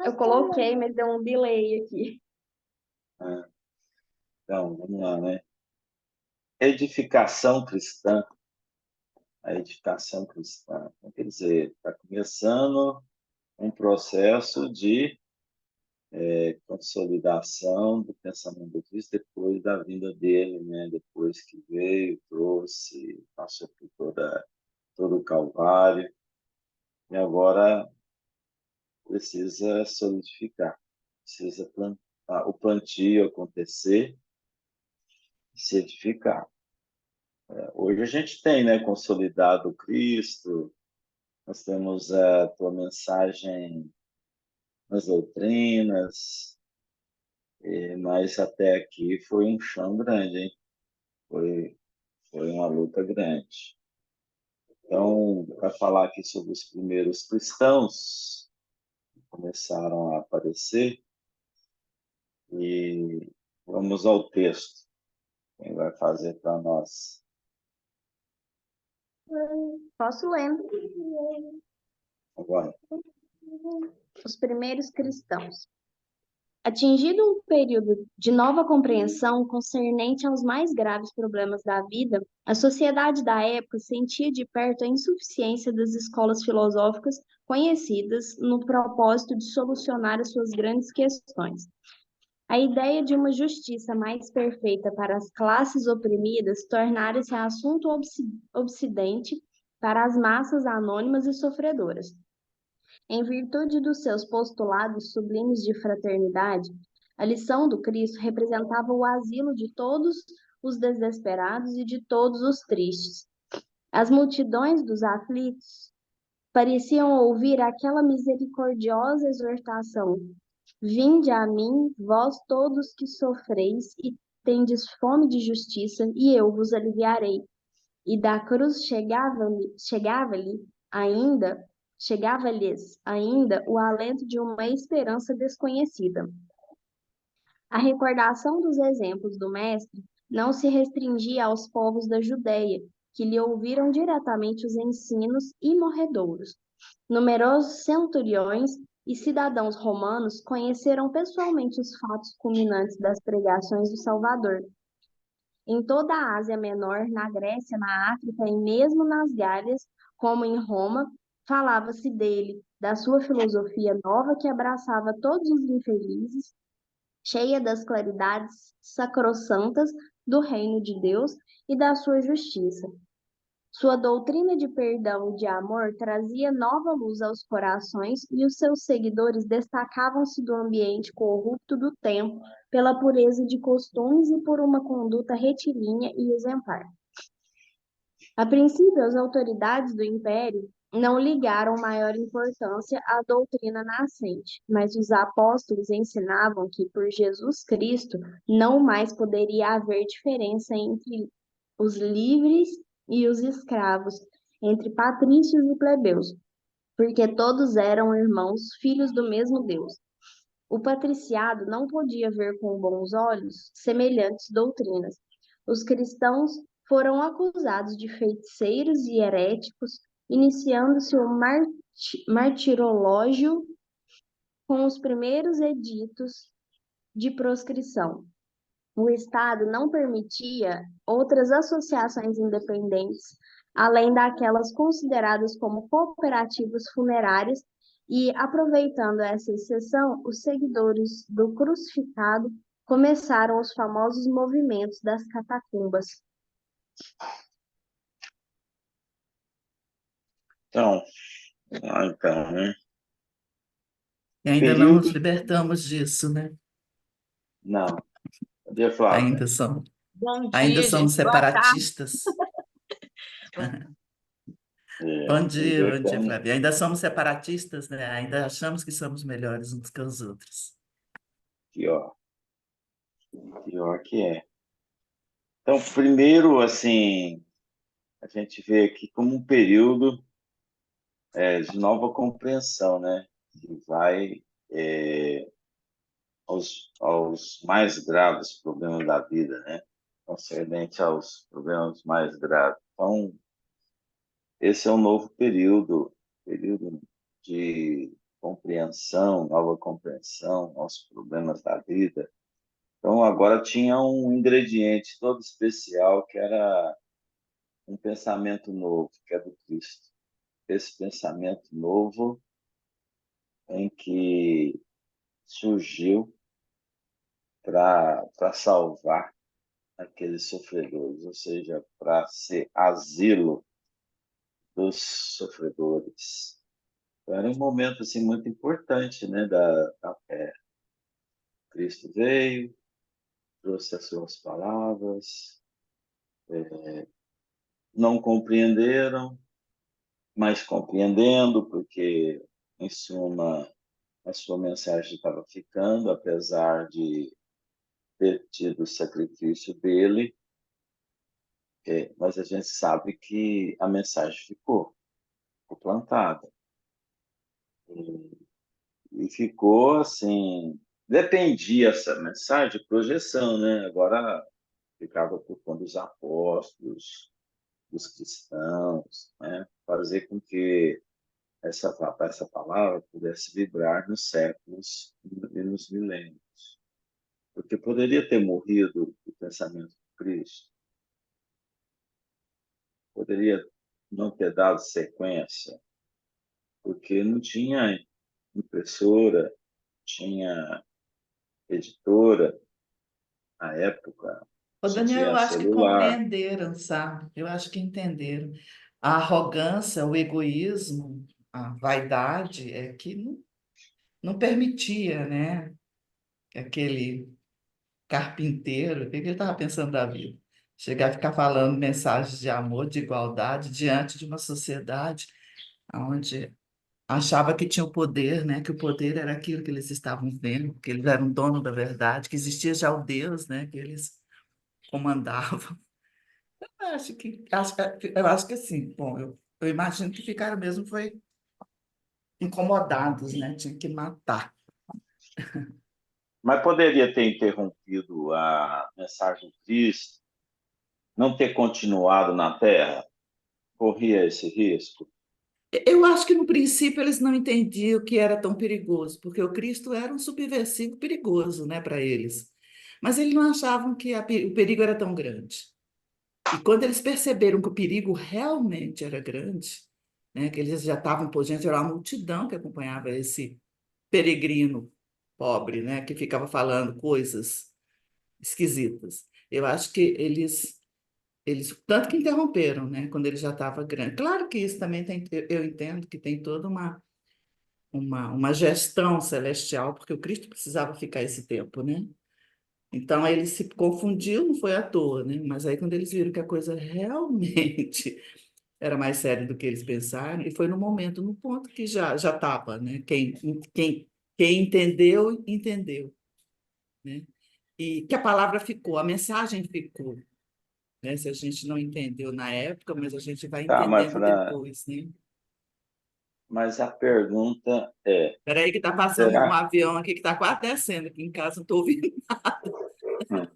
Eu coloquei, mas deu um delay aqui. Ah, então, vamos lá, né? Edificação cristã. A edificação cristã. Então, quer dizer, está começando um processo de consolidação do pensamento de Cristo depois da vinda dele, né? Depois que veio, trouxe, passou por todo o Calvário, e agora precisa solidificar, precisa plantar, o plantio acontecer e se edificar. Hoje a gente tem, né, consolidado o Cristo, nós temos a tua mensagem nas doutrinas, mas até aqui foi um chão grande, hein? Foi uma luta grande. Então, para falar aqui sobre os primeiros cristãos que começaram a aparecer, e vamos ao texto. Quem vai fazer para nós? Posso ler. Agora, Os primeiros cristãos. Atingido um período de nova compreensão concernente aos mais graves problemas da vida, a sociedade da época sentia de perto a insuficiência das escolas filosóficas conhecidas no propósito de solucionar as suas grandes questões. A ideia de uma justiça mais perfeita para as classes oprimidas tornara-se assunto obsidente para as massas anônimas e sofredoras. Em virtude dos seus postulados sublimes de fraternidade, a lição do Cristo representava o asilo de todos os desesperados e de todos os tristes. As multidões dos aflitos pareciam ouvir aquela misericordiosa exortação: Vinde a mim, vós todos que sofreis e tendes fome de justiça, e eu vos aliviarei. E da cruz ainda, chegava-lhes ainda o alento de uma esperança desconhecida. A recordação dos exemplos do Mestre não se restringia aos povos da Judéia, que lhe ouviram diretamente os ensinos imorredouros. Numerosos centuriões e cidadãos romanos conheceram pessoalmente os fatos culminantes das pregações do Salvador. Em toda a Ásia Menor, na Grécia, na África e mesmo nas Gálias, como em Roma, falava-se dele, da sua filosofia nova que abraçava todos os infelizes, cheia das claridades sacrossantas do reino de Deus e da sua justiça. Sua doutrina de perdão e de amor trazia nova luz aos corações e os seus seguidores destacavam-se do ambiente corrupto do tempo pela pureza de costumes e por uma conduta retilínea e exemplar. A princípio, as autoridades do império não ligaram maior importância à doutrina nascente, mas os apóstolos ensinavam que por Jesus Cristo não mais poderia haver diferença entre os livres e os escravos, entre patrícios e plebeus, porque todos eram irmãos, filhos do mesmo Deus. O patriciado não podia ver com bons olhos semelhantes doutrinas. Os cristãos foram acusados de feiticeiros e heréticos, iniciando-se o martirológio com os primeiros editos de proscrição. O Estado não permitia outras associações independentes, além daquelas consideradas como cooperativas funerárias, e, aproveitando essa exceção, os seguidores do crucificado começaram os famosos movimentos das catacumbas. então, né? E ainda não nos Período. libertamos disso, né? Não. Bom dia, Flávia. Ainda somos, Bom ainda dia, somos gente. Boa tarde. separatistas. Bom dia, Invertemos. Flávia. Ainda somos separatistas, né? Ainda achamos que somos melhores uns que os outros. Pior. Pior que é. Então, primeiro, assim, a gente vê aqui como um período de nova compreensão, né? Que vai aos mais graves problemas da vida, né? Concernente aos problemas mais graves. Então, esse é um novo período de compreensão, nova compreensão aos problemas da vida. Então, agora tinha um ingrediente todo especial, que era um pensamento novo, que é do Cristo. Esse pensamento novo em que surgiu para salvar aqueles sofredores, ou seja, para ser asilo dos sofredores. Então, era um momento assim muito importante, né, da fé. Cristo veio, trouxe as suas palavras, não compreenderam, mas compreendendo, porque, em suma, a sua mensagem estava ficando, apesar de ter tido o sacrifício dele, mas a gente sabe que a mensagem ficou plantada. E ficou assim, dependia essa mensagem de projeção, né? Agora ficava por conta dos apóstolos, dos cristãos, né? Fazer com que essa palavra pudesse vibrar nos séculos e nos milênios. Porque poderia ter morrido o pensamento de Cristo, poderia não ter dado sequência, porque não tinha impressora, tinha editora na época, Ô, só Daniel, eu tinha acho que celular. compreenderam, sabe? Eu acho que entenderam. A arrogância, o egoísmo, a vaidade é que não permitia, né? Que aquele carpinteiro, o que que ele estava pensando da vida? Chegar a ficar falando mensagens de amor, de igualdade, diante de uma sociedade onde achava que tinha o poder, né? Que o poder era aquilo que eles estavam vendo, que eles eram dono da verdade, que existia já o Deus, né? Que eles comandavam. Eu acho que assim, bom, eu imagino que ficaram mesmo foi incomodados, né? Tinha que matar. Mas poderia ter interrompido a mensagem de Cristo, não ter continuado na Terra, corria esse risco. Eu acho que no princípio eles não entendiam que era tão perigoso, porque o Cristo era um subversivo perigoso, né, para eles. Mas eles não achavam que o perigo era tão grande. E quando eles perceberam que o perigo realmente era grande, né, que eles já estavam, por gente, era uma multidão que acompanhava esse peregrino pobre, né, que ficava falando coisas esquisitas. Eu acho que eles tanto que interromperam, né, quando ele já estava grande. Claro que isso também tem, eu entendo que tem toda uma gestão celestial, porque o Cristo precisava ficar esse tempo, né? Então ele se confundiu, não foi à toa, né? Mas aí quando eles viram que a coisa realmente era mais séria do que eles pensaram, e foi no momento, no ponto que já estava, né? Quem entendeu, entendeu, né? E que a palavra ficou, a mensagem ficou, né? Se a gente não entendeu na época, mas a gente vai Tá, entendendo depois, né? mas a pergunta é, Espera aí que está passando um será? avião aqui que está quase descendo aqui em casa, não estou ouvindo. Hum,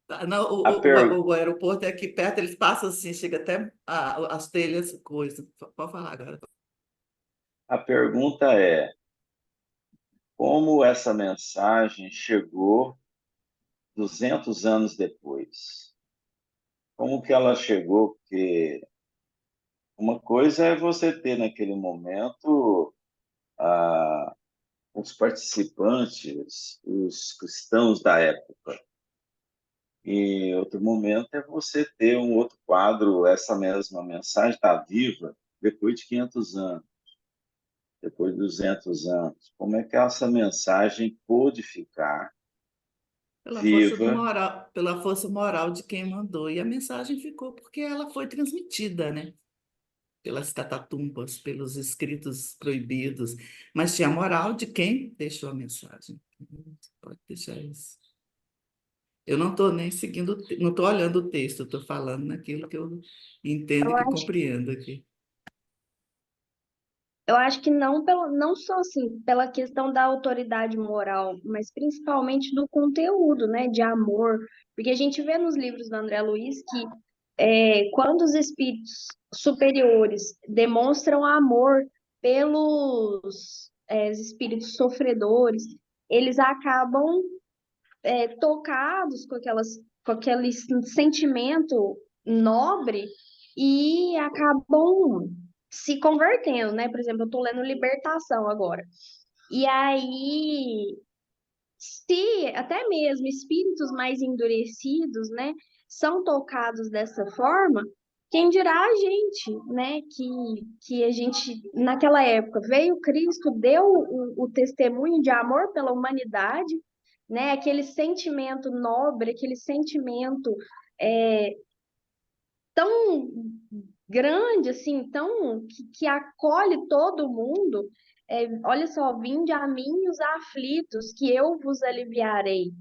Tá, não, A, per, o aeroporto é aqui perto, eles passam assim, chega até as telhas, coisa. Pode falar agora. a pergunta é, como essa mensagem chegou 200 anos depois? Como que ela chegou? Porque uma coisa é você ter naquele momento ah, os participantes, os cristãos da época. E outro momento é você ter um outro quadro, essa mesma mensagem está viva depois de 500 anos, depois de 200 anos. Como é que essa mensagem pôde ficar viva? Pela força moral de quem mandou. E a mensagem ficou porque ela foi transmitida, né? Pelas catatumbas, pelos escritos proibidos. Mas tinha a moral de quem deixou a mensagem. Pode deixar isso. Eu não estou nem seguindo, não estou olhando o texto, estou falando naquilo que eu entendo Eu e que acho, compreendo aqui. eu acho que não, não só assim, pela questão da autoridade moral, mas principalmente do conteúdo, né, de amor. Porque a gente vê nos livros do André Luiz que quando os espíritos superiores demonstram amor pelos os espíritos sofredores, eles acabam tocados com aquele sentimento nobre e acabam se convertendo, né? Por exemplo, eu estou lendo Libertação agora. E aí, se até mesmo espíritos mais endurecidos, né, são tocados dessa forma, quem dirá a gente, né, que a gente, naquela época, veio Cristo, deu o testemunho de amor pela humanidade, né, aquele sentimento nobre, aquele sentimento é, tão grande, assim, tão que acolhe todo mundo. Olha só, vinde a mim os aflitos, que eu vos aliviarei,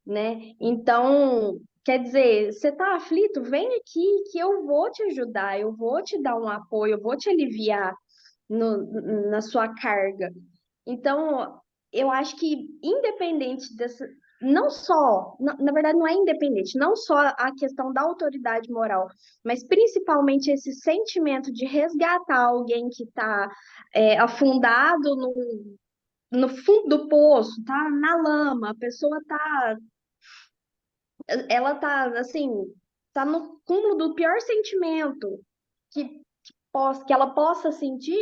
né? Então, quer dizer, você está aflito? Vem aqui que eu vou te ajudar, eu vou te dar um apoio, eu vou te aliviar na sua carga. Então, eu acho que independente dessa, não só, na verdade não é independente, não só a questão da autoridade moral, mas principalmente esse sentimento de resgatar alguém que está afundado no fundo do poço, tá na lama, a pessoa ela tá assim, tá no cúmulo do pior sentimento que ela possa sentir,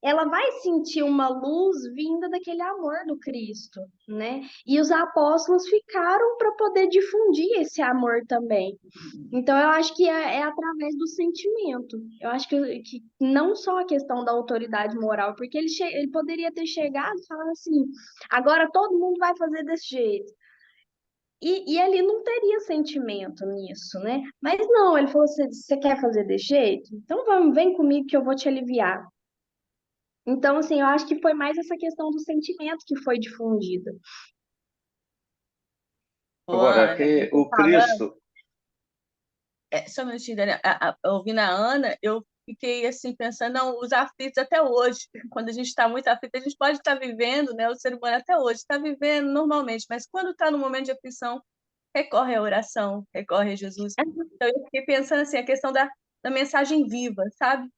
ela vai sentir uma luz vinda daquele amor do Cristo, né? E os apóstolos ficaram para poder difundir esse amor também. Então, eu acho que é através do sentimento. Eu acho que não só a questão da autoridade moral, porque ele poderia ter chegado e falado assim: agora todo mundo vai fazer desse jeito. E ele não teria sentimento nisso, né? Mas não, ele falou assim: você quer fazer desse jeito? Então vamos, vem comigo que eu vou te aliviar. Então, assim, eu acho que foi mais essa questão do sentimento que foi difundida. Ô, Agora, Ana, que você o falando, Cristo, só um minutinho, Daniel. Ouvindo a Ana, eu fiquei assim pensando, não, os aflitos até hoje, quando a gente está muito aflito, a gente pode estar vivendo, né? O ser humano até hoje está vivendo normalmente, mas quando está no momento de aflição, recorre à oração, recorre a Jesus. Então eu fiquei pensando assim, a questão da mensagem viva, sabe?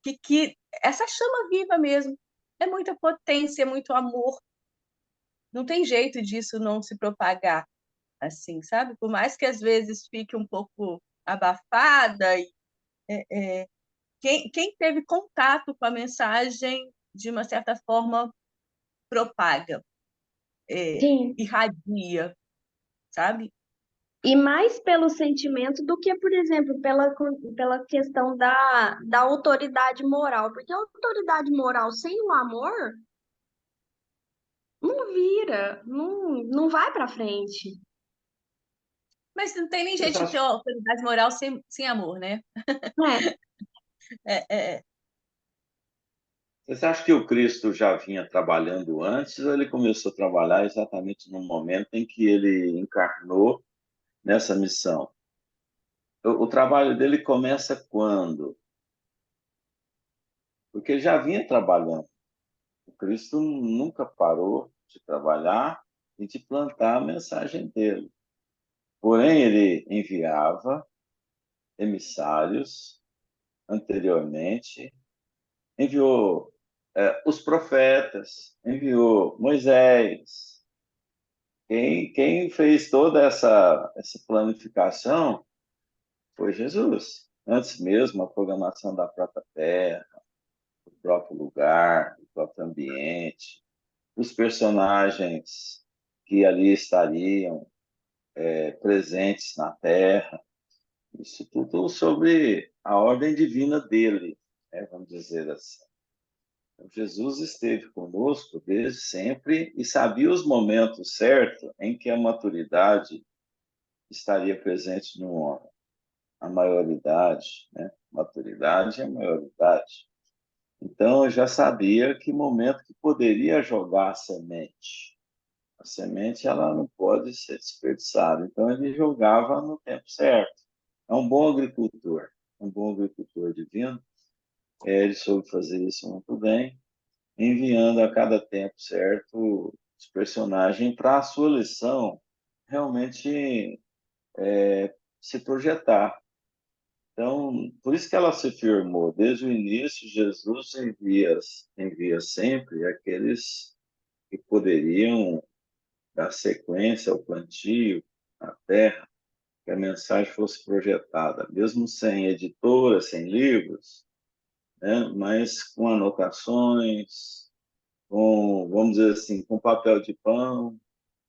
Que essa chama viva mesmo, é muita potência, é muito amor, não tem jeito disso não se propagar assim, sabe? Por mais que às vezes fique um pouco abafada, quem teve contato com a mensagem, de uma certa forma, propaga, Sim. irradia, sabe? E mais pelo sentimento do que, por exemplo, pela questão da autoridade moral. Porque a autoridade moral sem o amor não vira, não vai para frente. Mas não tem nem vocês jeito de ter acham, autoridade moral sem amor, né? É, É, é, vocês acham que o Cristo já vinha trabalhando antes ou ele começou a trabalhar exatamente no momento em que ele encarnou nessa missão? O trabalho dele começa quando? Porque ele já vinha trabalhando. O Cristo nunca parou de trabalhar e de plantar a mensagem dele. Porém, ele enviava emissários anteriormente, enviou os profetas, enviou Moisés. Quem fez toda essa planificação foi Jesus. Antes mesmo, a programação da própria terra, do próprio lugar, do próprio ambiente, os personagens que ali estariam presentes na terra. Isso tudo sobre a ordem divina dele, né, vamos dizer assim. Então, Jesus esteve conosco desde sempre e sabia os momentos certos em que a maturidade estaria presente no homem. A maioridade, né? Maturidade é a maioridade. Então, eu já sabia que momento que poderia jogar a semente. A semente ela não pode ser desperdiçada. Então, ele jogava no tempo certo. É um bom agricultor divino. Ele soube fazer isso muito bem, enviando a cada tempo certo os personagens para a sua lição realmente se projetar. Então, por isso que ela se firmou. Desde o início, Jesus envia sempre aqueles que poderiam dar sequência ao plantio na terra, que a mensagem fosse projetada, mesmo sem editora, sem livros, né? Mas com anotações, com, vamos dizer assim, com papel de pão,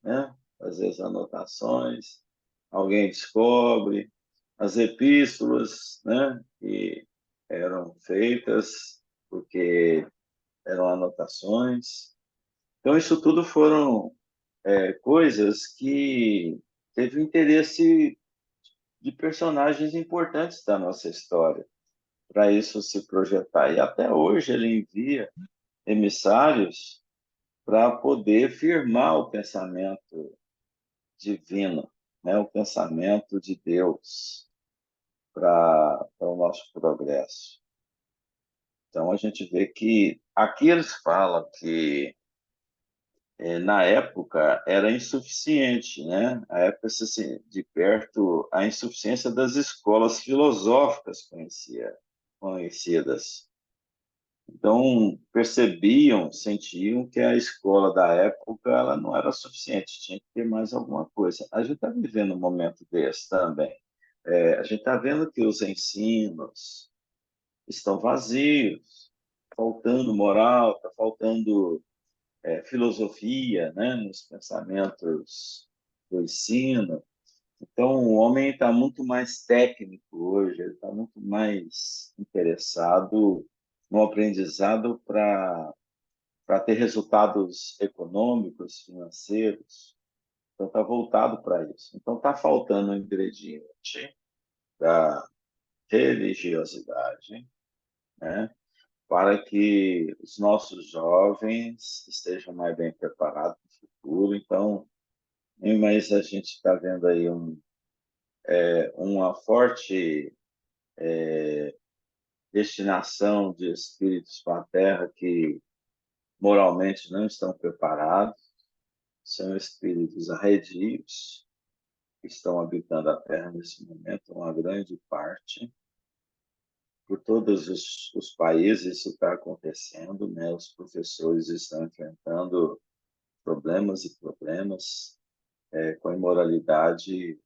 né? Fazer as anotações, alguém descobre, as epístolas, né? Que eram feitas porque eram anotações. Então, isso tudo foram coisas que teve o interesse de personagens importantes da nossa história, para isso se projetar. E até hoje ele envia emissários para poder firmar o pensamento divino, né? O pensamento de Deus para o nosso progresso. Então a gente vê que aqui eles falam que na época era insuficiente, né? A época assim, de perto a insuficiência das escolas filosóficas conhecidas. Então percebiam, sentiam que a escola da época ela não era suficiente, tinha que ter mais alguma coisa. A gente está vivendo um momento desse também. A gente está vendo que os ensinos estão vazios, faltando moral, está faltando filosofia, né, nos pensamentos do ensino. Então, o homem está muito mais técnico hoje, ele está muito mais interessado no aprendizado para ter resultados econômicos, financeiros. Então, está voltado para isso. Então, está faltando um ingrediente da religiosidade, né, para que os nossos jovens estejam mais bem preparados para o futuro. Então, mas a gente está vendo aí uma forte destinação de espíritos para a Terra que moralmente não estão preparados, são espíritos arredios que estão habitando a Terra nesse momento, uma grande parte. Por todos os países isso está acontecendo, né? Os professores estão enfrentando problemas e problemas com a imoralidade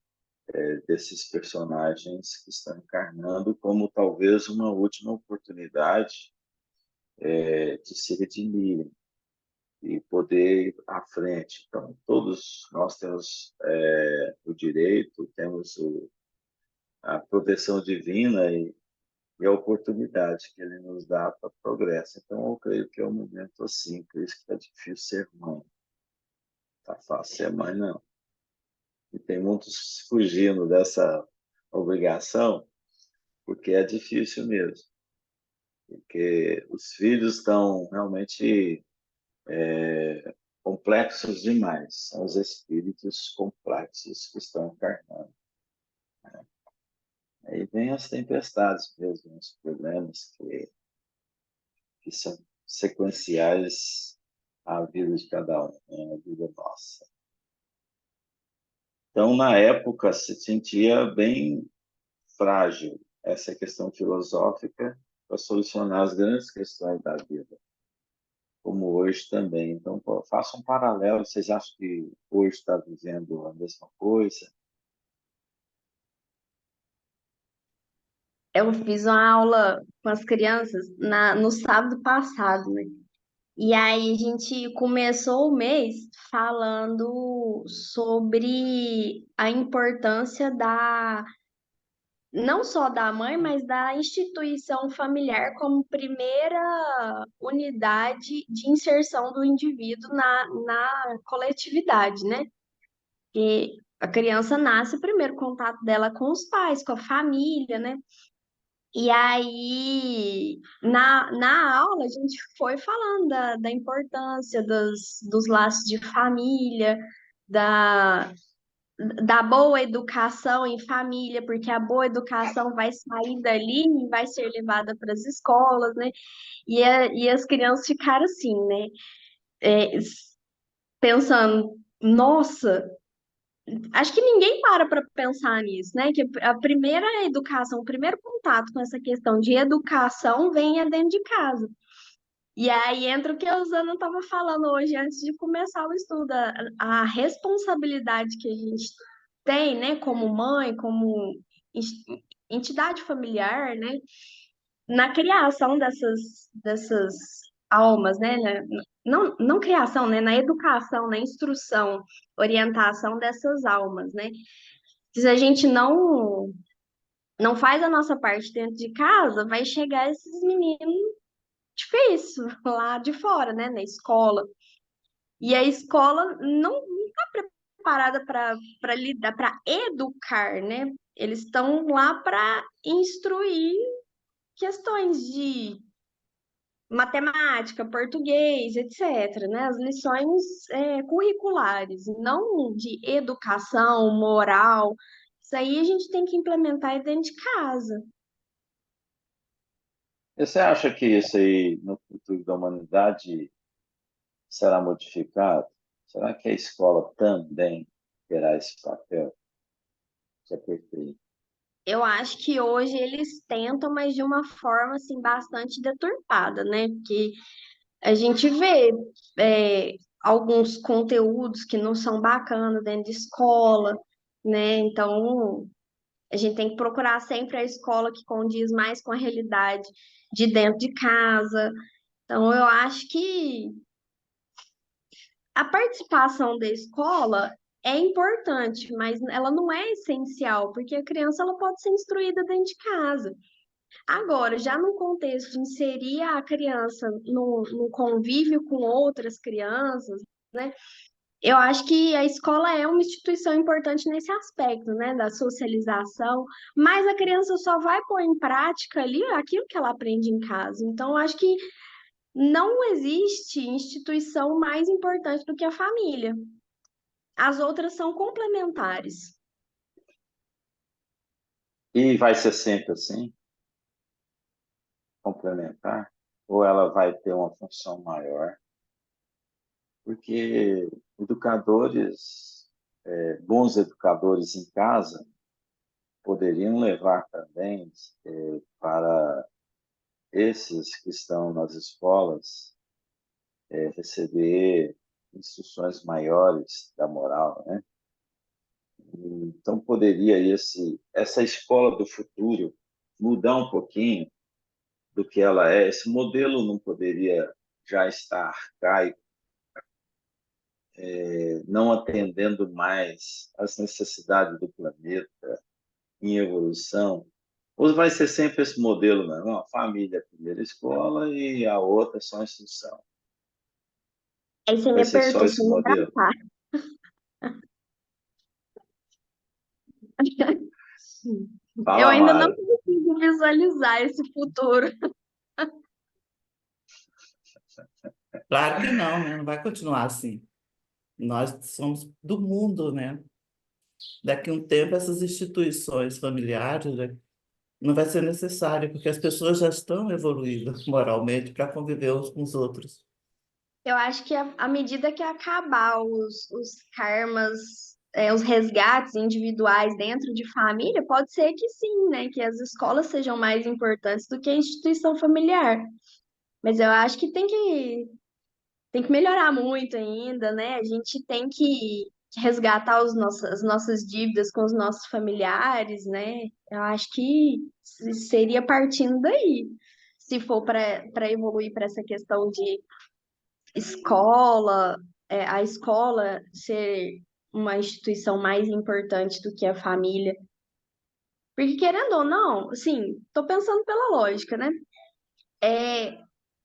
desses personagens que estão encarnando como talvez uma última oportunidade de se redimirem e poder ir à frente. Então, todos nós temos o direito, temos a proteção divina e a oportunidade que ele nos dá para progresso. Então, eu creio que é um momento assim, por isso que está difícil ser mãe. Está fácil ser mãe, não. E tem muitos fugindo dessa obrigação, porque é difícil mesmo. Porque os filhos estão realmente complexos demais. São os espíritos complexos que estão encarnando. Aí vem as tempestades mesmo, os problemas que são sequenciais à vida de cada um, né? À vida nossa. Então, na época, se sentia bem frágil essa questão filosófica para solucionar as grandes questões da vida, como hoje também. Então, faça um paralelo. Vocês acham que hoje está vivendo a mesma coisa? Eu fiz uma aula com as crianças no sábado passado, né? E aí a gente começou o mês falando sobre a importância não só da mãe, mas da instituição familiar como primeira unidade de inserção do indivíduo na coletividade, né? E a criança nasce, o primeiro contato dela com os pais, com a família, né? E aí, na aula, a gente foi falando da importância dos laços de família, da, da boa educação em família, porque a boa educação vai sair dali e vai ser levada para as escolas, né? E as crianças ficaram assim, né? É, pensando, nossa. acho que ninguém para pensar nisso, né? Que a primeira educação, o primeiro contato com essa questão de educação vem dentro de casa. E aí entra o que a Usana estava falando hoje, antes de começar o estudo, a responsabilidade que a gente tem, né, como mãe, como entidade familiar, né, na criação dessas almas, né, não criação, né, na educação, na instrução, orientação dessas almas, né. Se a gente não faz a nossa parte dentro de casa, vai chegar esses meninos difícil lá de fora, né, na escola. E a escola não está preparada para lidar, para educar, né? Eles estão lá para instruir questões de matemática, português, etc., né? As lições curriculares, não de educação, moral. Isso aí a gente tem que implementar dentro de casa. E você acha que isso aí, no futuro da humanidade, será modificado? Será que a escola também terá esse papel? Isso é perfeito. Eu acho que hoje eles tentam, mas de uma forma assim bastante deturpada, né? Porque a gente vê alguns conteúdos que não são bacanas dentro de escola, né? Então a gente tem que procurar sempre a escola que condiz mais com a realidade de dentro de casa. Então eu acho que a participação da escola é importante, mas ela não é essencial, porque a criança ela pode ser instruída dentro de casa. Agora, já no contexto de inserir a criança no convívio com outras crianças, né? Eu acho que a escola é uma instituição importante nesse aspecto, né? Da socialização, mas a criança só vai pôr em prática ali aquilo que ela aprende em casa. Então, eu acho que não existe instituição mais importante do que a família. As outras são complementares. E vai ser sempre assim, complementar? Ou ela vai ter uma função maior? Porque educadores, bons educadores em casa, poderiam levar também para esses que estão nas escolas receber instruções maiores da moral, né? Então poderia essa escola do futuro mudar um pouquinho do que ela é. Esse modelo não poderia já estar arcaico, não atendendo mais às necessidades do planeta em evolução. Ou vai ser sempre esse modelo, né? Não, a família é a primeira escola e a outra é só instrução. Aí você Vai me ser só perguntou se esse me modelo. engraçar. Eu Fala, ainda não Mara. consigo visualizar esse futuro. Claro que não, né? Não vai continuar assim. Nós somos do mundo, né? Daqui a um tempo, essas instituições familiares, né, não vai ser necessário, porque as pessoas já estão evoluídas moralmente para conviver uns com os outros. Eu acho que à medida que acabar os karmas, os resgates individuais dentro de família, pode ser que sim, né? Que as escolas sejam mais importantes do que a instituição familiar. Mas eu acho que tem que melhorar muito ainda, né? A gente tem que resgatar as nossas dívidas com os nossos familiares, né? Eu acho que seria partindo daí, se for para evoluir para essa questão de escola, a escola ser uma instituição mais importante do que a família. Porque querendo ou não, assim, tô pensando pela lógica, né? É,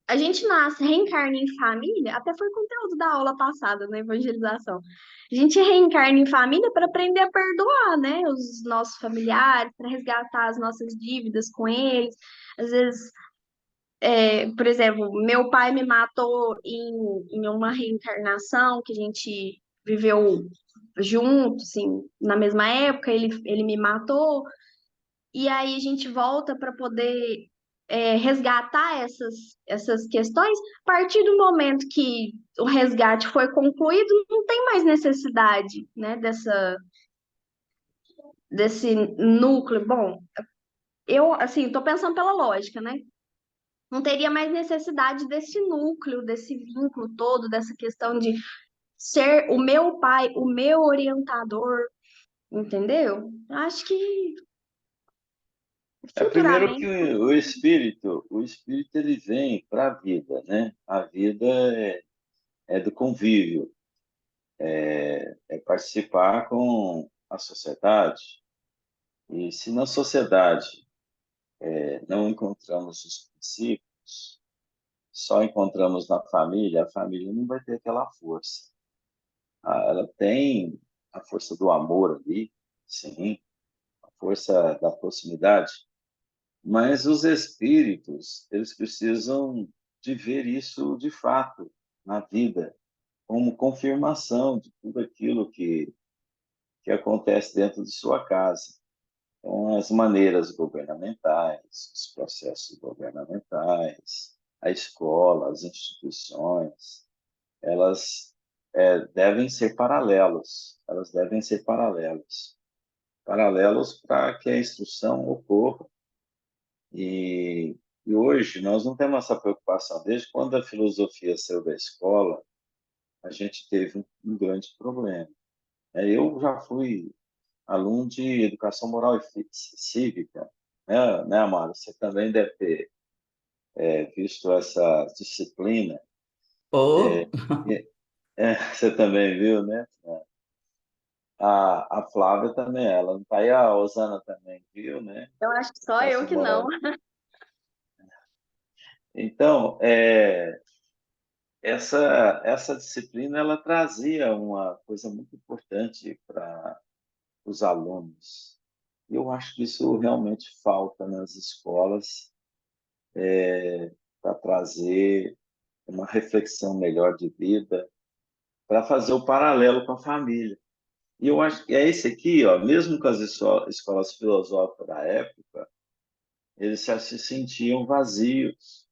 a gente nasce, reencarna em família, até foi conteúdo da aula passada, na evangelização. A gente reencarna em família para aprender a perdoar, né? Os nossos familiares, para resgatar as nossas dívidas com eles. Às vezes, por exemplo, meu pai me matou em uma reencarnação que a gente viveu junto, assim, na mesma época, ele me matou. E aí a gente volta para poder resgatar essas questões. A partir do momento que o resgate foi concluído, não tem mais necessidade, né, desse núcleo. Bom, eu, assim, estou pensando pela lógica, né? Não teria mais necessidade desse núcleo, desse vínculo todo, dessa questão de ser o meu pai, o meu orientador, entendeu? Acho que É primeiro que futuramente. o espírito ele vem para a vida, né? A vida é do convívio, é participar com a sociedade. E se na sociedade não encontramos os princípios, só encontramos na família, a família não vai ter aquela força. Ela tem a força do amor ali, sim, a força da proximidade, mas os espíritos, eles precisam de ver isso de fato na vida, como confirmação de tudo aquilo que acontece dentro de sua casa. Então, as maneiras governamentais, os processos governamentais, a escola, as instituições, elas devem ser paralelos, elas devem ser paralelos para que a instrução ocorra. E hoje nós não temos essa preocupação. Desde quando a filosofia saiu da escola, a gente teve um grande problema. Eu já fui aluno de educação moral e cívica, né, Amaro? Você também deve ter visto essa disciplina. Oh, Você também viu, né? A Flávia também, ela não está aí, a Osana também viu, né? Eu acho que só eu Educação que não. moral. Então, essa disciplina ela trazia uma coisa muito importante para os alunos. Eu acho que isso realmente falta nas escolas para trazer uma reflexão melhor de vida, para fazer o paralelo com a família. E eu acho que é esse aqui, ó, mesmo com as escolas filosóficas da época, eles já se sentiam vazios,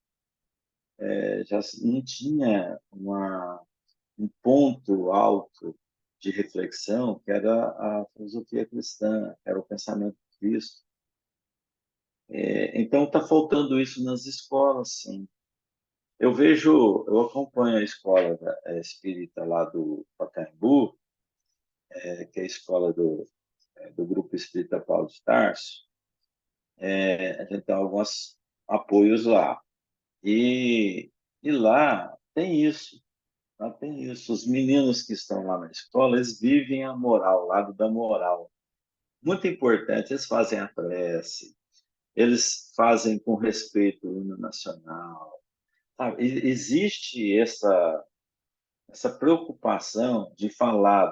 já não tinha um ponto alto de reflexão, que era a filosofia cristã, que era o pensamento de Cristo. Então, está faltando isso nas escolas, sim. Eu acompanho a escola espírita lá do Pacaembu, que é a escola do Grupo Espírita Paulo de Tarso. A gente tem alguns apoios lá. E lá tem isso. Lá tem isso. Os meninos que estão lá na escola, eles vivem a moral, o lado da moral. Muito importante, eles fazem a prece, eles fazem com respeito o hino nacional. Sabe? Existe essa preocupação de falar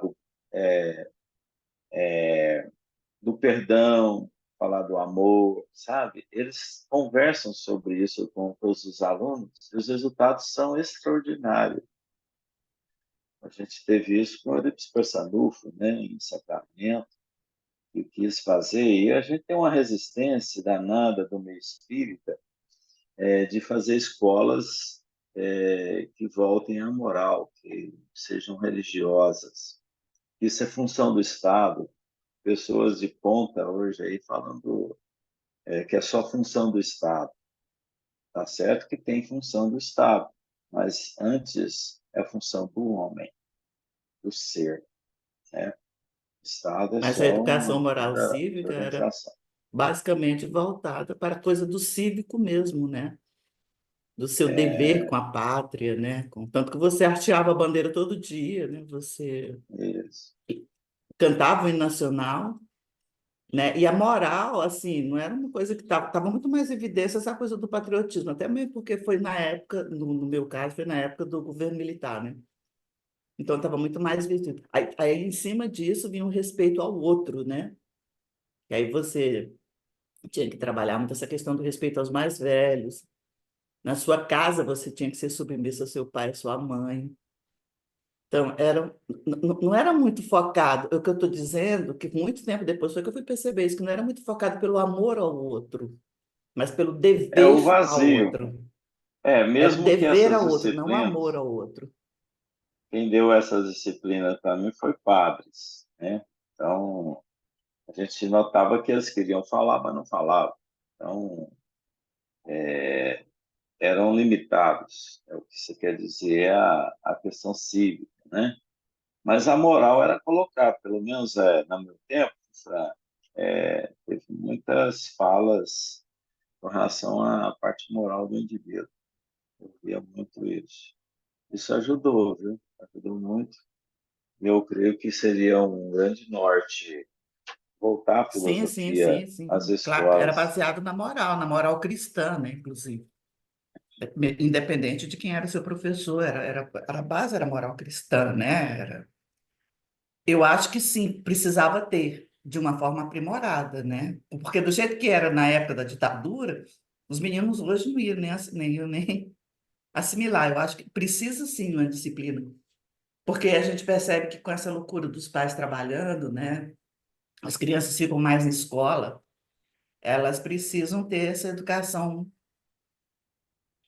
do perdão, falar do amor, sabe? Eles conversam sobre isso com todos os alunos e os resultados são extraordinários. A gente teve isso com o Eurípides Sanufo, né, em Sacramento, que quis fazer, e a gente tem uma resistência danada do meio espírita de fazer escolas que voltem à moral, que sejam religiosas. Isso é função do Estado. Pessoas de ponta hoje aí falando que é só função do Estado. Tá certo que tem função do Estado, mas antes é função do homem, do ser, né? O Estado é mas a só educação uma moral mera cívica era organização. basicamente voltada para a coisa do cívico mesmo, né? Do seu dever É, com a pátria, né? Tanto que você hasteava a bandeira todo dia, né? Você isso. cantava o hino nacional, né? E a moral, assim, não era uma coisa que tava muito mais em evidência essa coisa do patriotismo, até mesmo porque foi na época, no meu caso, foi na época do governo militar, né? Então estava muito mais vestido. Aí, em cima disso vinha um respeito ao outro, né? E aí você tinha que trabalhar muito essa questão do respeito aos mais velhos. Na sua casa você tinha que ser submisso ao seu pai, à sua mãe. Então, não era muito focado. O que eu estou dizendo, que muito tempo depois foi que eu fui perceber isso, que não era muito focado pelo amor ao outro, mas pelo É o dever ao vazio. outro. Era o Mesmo que dever essas ao outro, não o amor disciplinas, ao outro. quem deu essas disciplinas para mim foi padres, né? Então, a gente notava que eles queriam falar, mas não falavam. Então, eram limitados, é o que você quer dizer, é a questão cívica, né? Mas a moral era colocada, pelo menos no meu tempo, teve muitas falas com relação à parte moral do indivíduo. Eu via muito isso. Isso ajudou, viu? Ajudou muito. Eu creio que seria um grande norte voltar à Sim, sim, filosofia sim, às sim. Claro, era escolas. baseado na moral cristã, né, inclusive. Independente de quem era o seu professor, a base era a moral cristã, né? Eu acho que sim, precisava ter, de uma forma aprimorada, né? Porque do jeito que era na época da ditadura, os meninos hoje não iam nem assimilar. Eu acho que precisa sim uma disciplina. Porque a gente percebe que com essa loucura dos pais trabalhando, né? As crianças ficam mais na escola, elas precisam ter essa educação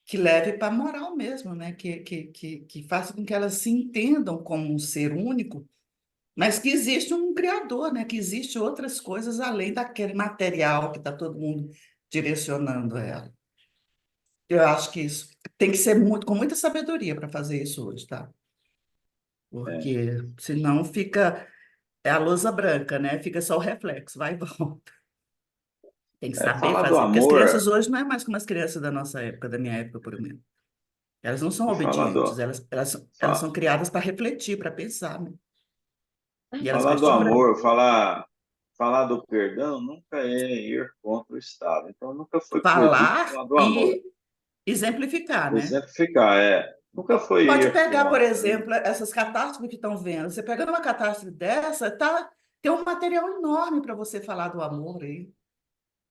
que leve para a moral mesmo, né? Que faça com que elas se entendam como um ser único, mas que existe um criador, né? Que existe outras coisas além daquele material que está todo mundo direcionando ela. Eu acho que isso tem que ser muito, com muita sabedoria para fazer isso hoje, tá? É. Porque senão fica a lousa branca, né? Fica só o reflexo, vai e volta. Tem que saber Falar do fazer, porque as crianças amor, hoje não é mais como as crianças da nossa época, da minha época, por exemplo. Elas não são e obedientes, elas fa- são criadas para refletir, para pensar, né? E elas falar do questionam. amor, falar do perdão nunca é ir contra o Estado. Então, nunca foi proibido Falar falar do amor. e exemplificar, né? Exemplificar, nunca foi Pode ir pegar, por contra, né? exemplo, essas catástrofes que estão vendo. Você pegando uma catástrofe dessa, tem um material enorme para você falar do amor aí,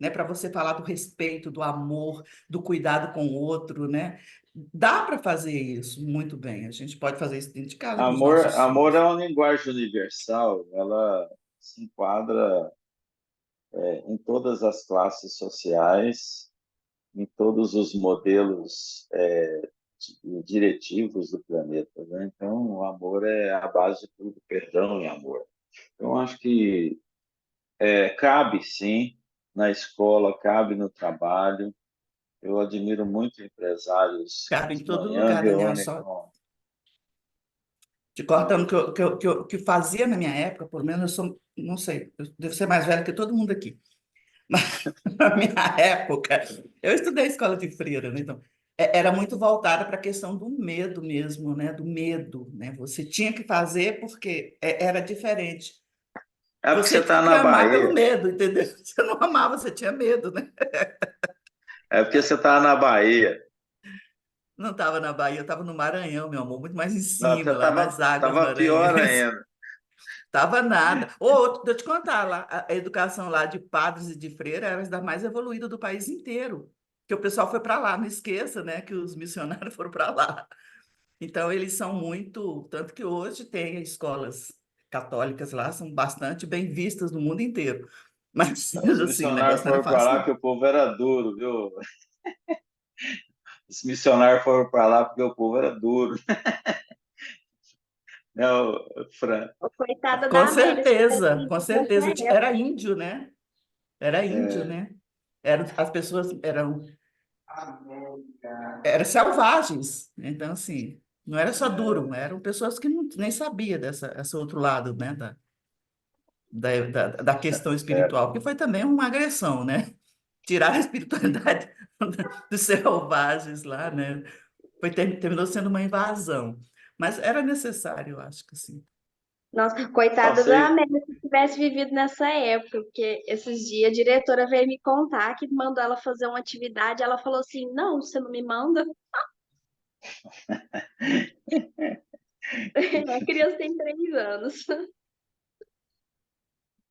né? Para você falar do respeito, do amor, do cuidado com o outro, né? Dá para fazer isso muito bem. A gente pode fazer isso dentro de casa com os nossos Amor é filhos. uma linguagem universal, ela se enquadra em todas as classes sociais, em todos os modelos diretivos do planeta, né? Então, o amor é a base de tudo, perdão e amor. Então, acho que cabe, sim, na escola, cabe no trabalho. Eu admiro muito empresários Cabe em de todo manhã lugar, Daniel. reúnem Só com... te cortando, que fazia na minha época, pelo menos eu sou, não sei, eu devo ser mais velho que todo mundo aqui. Mas na minha época, eu estudei escola de freira, né? Então, era muito voltada para a questão do medo mesmo, né? Do medo, né? Você tinha que fazer porque era diferente. É porque você Você tinha está que na amar pelo Bahia. medo, entendeu? Você não amava, você tinha medo, né? É porque você está na Bahia. Não estava na Bahia, eu estava no Maranhão, meu amor, muito mais em Não, você cima, lá nas estava águas tava pior maranhenses. ainda. Tava nada. Ô, deixa eu te contar, lá, a educação lá de padres e de freiras era das mais evoluídas do país inteiro. Que o pessoal foi para lá, não esqueça, né, que os missionários foram para lá. Então, eles são muito. Tanto que hoje tem escolas católicas lá, são bastante bem vistas no mundo inteiro. Mas, Os assim, o missionários negócio não era foram para fácil, lá não. porque o povo era duro, viu? Os missionários foram para lá porque o povo era duro. Não, Fran. Coitada da Com Amélia, se tivesse certeza, com vivido nessa certeza. Era época. índio, né? Era índio, É, né? As pessoas eram selvagens. Então, assim, não era só duro, eram pessoas que nem sabia esse outro lado, né, da questão certo. espiritual, que foi também uma agressão, né? Tirar a espiritualidade dos selvagens lá, né? Terminou sendo uma invasão. Mas era necessário, eu acho que sim. Nossa, Só coitada da sei, Amélia se tivesse vivido nessa época, porque esses dias a diretora veio me contar que mandou ela fazer uma atividade, ela falou assim, não, você não me manda? A criança tem 3 anos.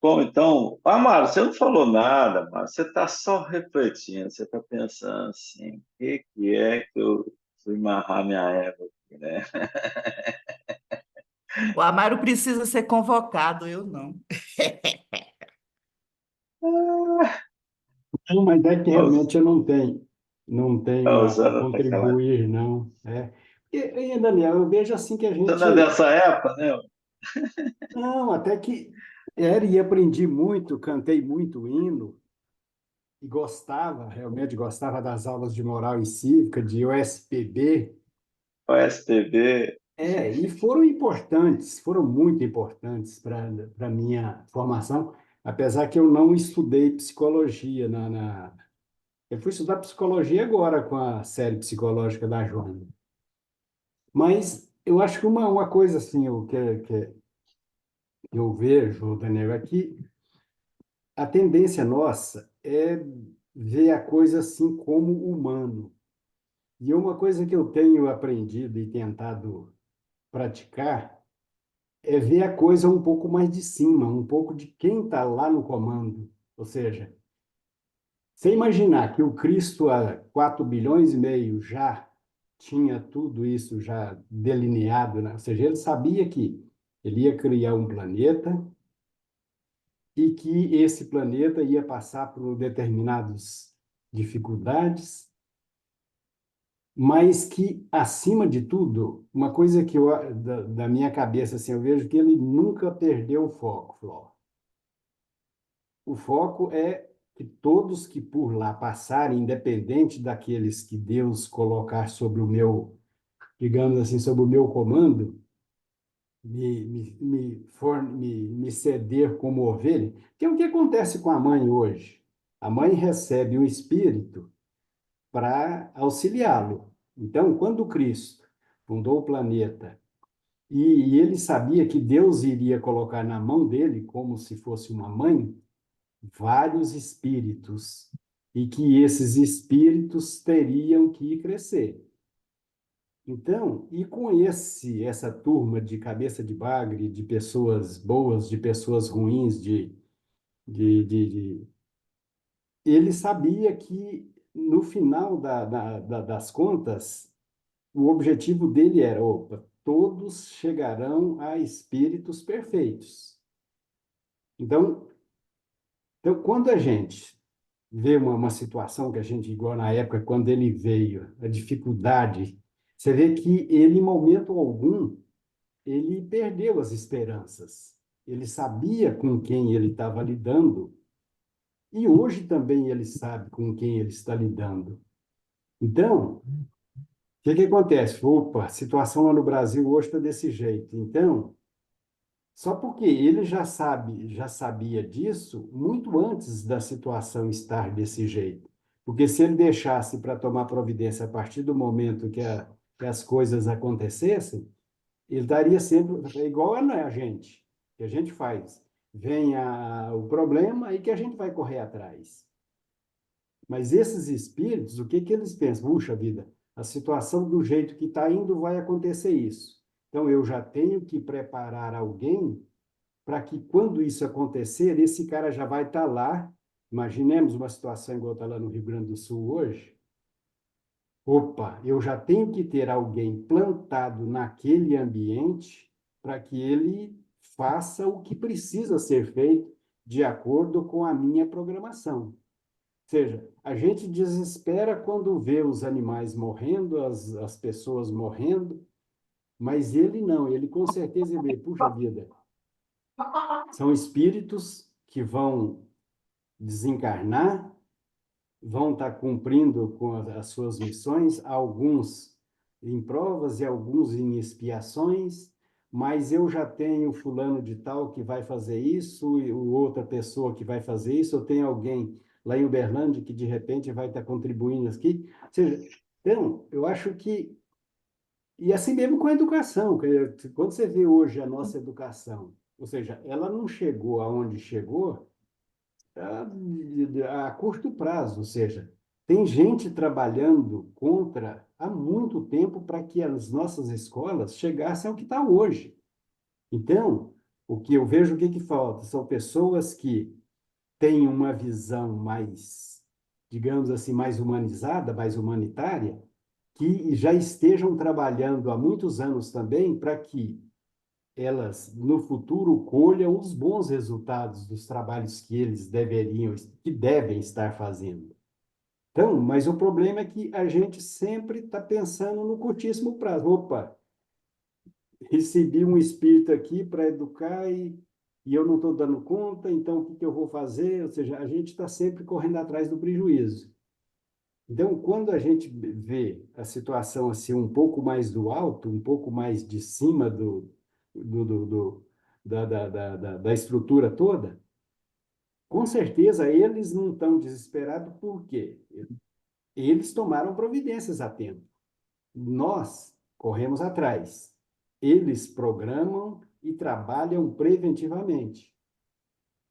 bom, então, Amaro, você não falou nada, Amaro. Você está só refletindo, você está pensando assim, o que é que eu fui amarrar minha égua aqui, né? O Amaro precisa ser convocado, eu não. Não, mas é que Ô, realmente eu não tenho a usando até aquela... contribuir, não. Daniel, eu vejo assim que a Você não é gente. dessa época, né? Não, até que. Era e aprendi muito, cantei muito hino e gostava, realmente gostava das aulas de moral e cívica, de OSPB. O SPB, E foram importantes, foram muito importantes para a minha formação, apesar que eu não estudei psicologia Eu fui estudar psicologia agora com a série psicológica da Joana. Mas eu acho que uma coisa assim, que eu vejo, Daniel, é que a tendência nossa é ver a coisa assim como humano. E uma coisa que eu tenho aprendido e tentado praticar é ver a coisa um pouco mais de cima, um pouco de quem está lá no comando. Ou seja, você imaginar que o Cristo há 4 bilhões e meio já tinha tudo isso já delineado, né? Ou seja, ele sabia que ele ia criar um planeta e que esse planeta ia passar por determinadas dificuldades, mas que, acima de tudo, uma coisa que da minha cabeça, assim, eu vejo que ele nunca perdeu o foco, Flor. O foco é que todos que por lá passarem, independente daqueles que Deus colocar sobre o meu, digamos assim, sobre o meu comando, me ceder como ovelha, que é o que acontece com a mãe hoje. A mãe recebe um espírito para auxiliá-lo. Então, quando Cristo fundou o planeta e ele sabia que Deus iria colocar na mão dele, como se fosse uma mãe, vários espíritos, e que esses espíritos teriam que crescer. Então, e com essa turma de cabeça de bagre, de pessoas boas, de pessoas ruins, de, de, de- ele sabia que, no final das contas, o objetivo dele era, opa, todos chegarão a espíritos perfeitos. Então, quando a gente vê uma situação que a gente, igual na época, quando ele veio, a dificuldade, você vê que ele, em momento algum, ele perdeu as esperanças. Ele sabia com quem ele estava lidando e hoje também ele sabe com quem ele está lidando. Então, o que acontece? Opa, a situação lá no Brasil hoje está desse jeito. Então, só porque ele já sabia disso muito antes da situação estar desse jeito. Porque se ele deixasse para tomar providência a partir do momento que as coisas acontecessem, ele estaria sempre igual a gente, que a gente faz. Vem o problema e que a gente vai correr atrás. Mas esses espíritos, o que que eles pensam? Puxa vida, a situação do jeito que está indo vai acontecer isso. Então, eu já tenho que preparar alguém para que, quando isso acontecer, esse cara já vai estar lá. Imaginemos uma situação igual está lá no Rio Grande do Sul hoje. Opa, eu já tenho que ter alguém plantado naquele ambiente para que ele faça o que precisa ser feito de acordo com a minha programação. Ou seja, a gente desespera quando vê os animais morrendo, as pessoas morrendo, mas ele não, ele com certeza vê, puxa vida, são espíritos que vão desencarnar, vão estar cumprindo com as suas missões, alguns em provas e alguns em expiações, mas eu já tenho fulano de tal que vai fazer isso, e outra pessoa que vai fazer isso, eu tenho alguém lá em Uberlândia que de repente vai estar contribuindo aqui. Ou seja, então, eu acho que e assim mesmo com a educação, quando você vê hoje a nossa educação, ou seja, ela não chegou aonde chegou a curto prazo, ou seja, tem gente trabalhando contra há muito tempo para que as nossas escolas chegassem ao que está hoje. Então, o que eu vejo, o que que falta? São pessoas que têm uma visão mais, digamos assim, mais humanizada, mais humanitária, que já estejam trabalhando há muitos anos também para que elas no futuro colham os bons resultados dos trabalhos que eles que devem estar fazendo. Então, mas o problema é que a gente sempre está pensando no curtíssimo prazo. Opa, recebi um espírito aqui para educar e eu não estou dando conta, então o que que eu vou fazer? Ou seja, a gente está sempre correndo atrás do prejuízo. Então, quando a gente vê a situação assim um pouco mais do alto, um pouco mais de cima do, do, do- da estrutura toda, com certeza eles não estão desesperados, por quê? Eles tomaram providências a tempo. Nós corremos atrás. Eles programam e trabalham preventivamente.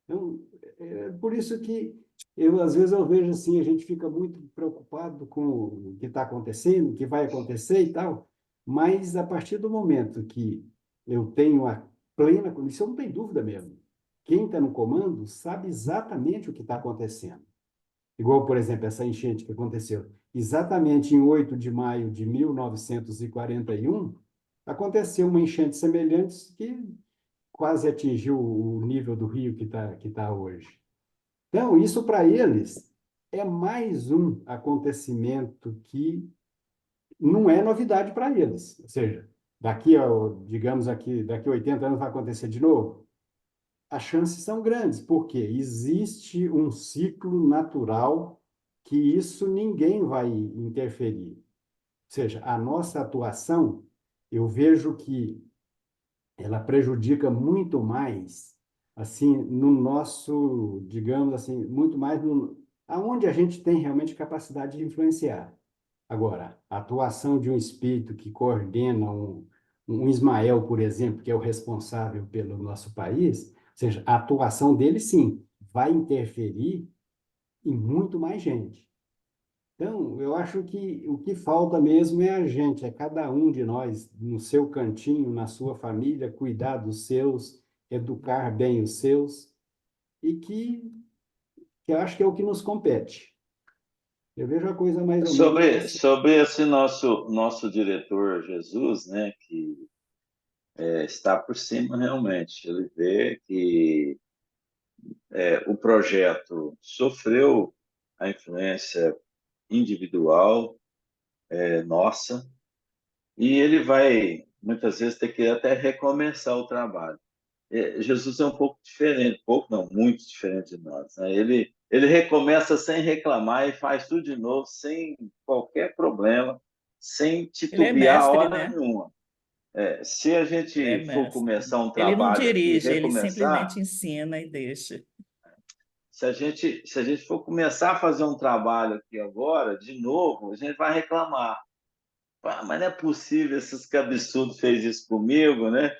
Então, é por isso que às vezes eu vejo assim, a gente fica muito preocupado com o que está acontecendo, o que vai acontecer e tal, mas a partir do momento que eu tenho a plena condição, não tem dúvida mesmo. Quem está no comando sabe exatamente o que está acontecendo. Igual, por exemplo, essa enchente que aconteceu. Exatamente em 8 de maio de 1941, aconteceu uma enchente semelhante que quase atingiu o nível do rio que tá hoje. Então, isso para eles é mais um acontecimento que não é novidade para eles. Ou seja, digamos aqui, daqui a 80 anos vai acontecer de novo? As chances são grandes, porque existe um ciclo natural que isso ninguém vai interferir. Ou seja, a nossa atuação, eu vejo que ela prejudica muito mais, assim, no nosso, digamos assim, muito mais aonde a gente tem realmente capacidade de influenciar. Agora, a atuação de um espírito que coordena um Ismael, por exemplo, que é o responsável pelo nosso país, ou seja, a atuação dele, sim, vai interferir em muito mais gente. Então, eu acho que o que falta mesmo é a gente, é cada um de nós, no seu cantinho, na sua família, cuidar dos seus, educar bem os seus, e que eu acho que é o que nos compete. Eu vejo a coisa mais ou menos assim. Sobre esse nosso diretor Jesus, né, que está por cima realmente, ele vê que o projeto sofreu a influência individual nossa, e ele vai muitas vezes ter que até recomeçar o trabalho. Jesus é um pouco diferente, pouco não, muito diferente de nós, né? Ele recomeça sem reclamar e faz tudo de novo, sem qualquer problema, sem Ele é titubear a mestre, hora né? nenhuma. Se a Ele é gente for mestre. começar um Ele não trabalho aqui e dirige, ele recomeçar, simplesmente ensina e deixa. se a gente for começar a fazer um trabalho aqui agora, de novo, a gente vai reclamar. Ah, mas não é possível, esses cabeçudos fez isso comigo, né?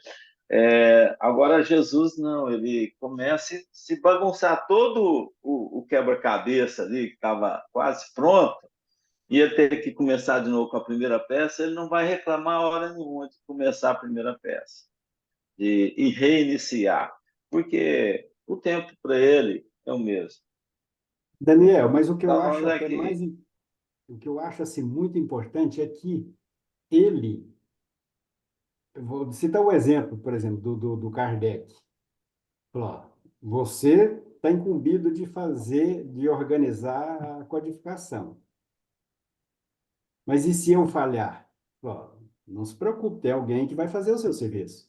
Agora, Jesus não, ele começa a se bagunçar todo o quebra-cabeça ali, que estava quase pronto, ia ter que começar de novo com a primeira peça, ele não vai reclamar a hora nenhuma de começar a primeira peça e reiniciar, porque o tempo para ele é o mesmo. Daniel, mas o que eu Para nós acho é até que o que eu acho assim muito importante é que ele, eu vou citar o exemplo, por exemplo, do Kardec. Falou, ó, você está incumbido de organizar a codificação. Mas e se eu falhar? Ó, não se preocupe, tem alguém que vai fazer o seu serviço.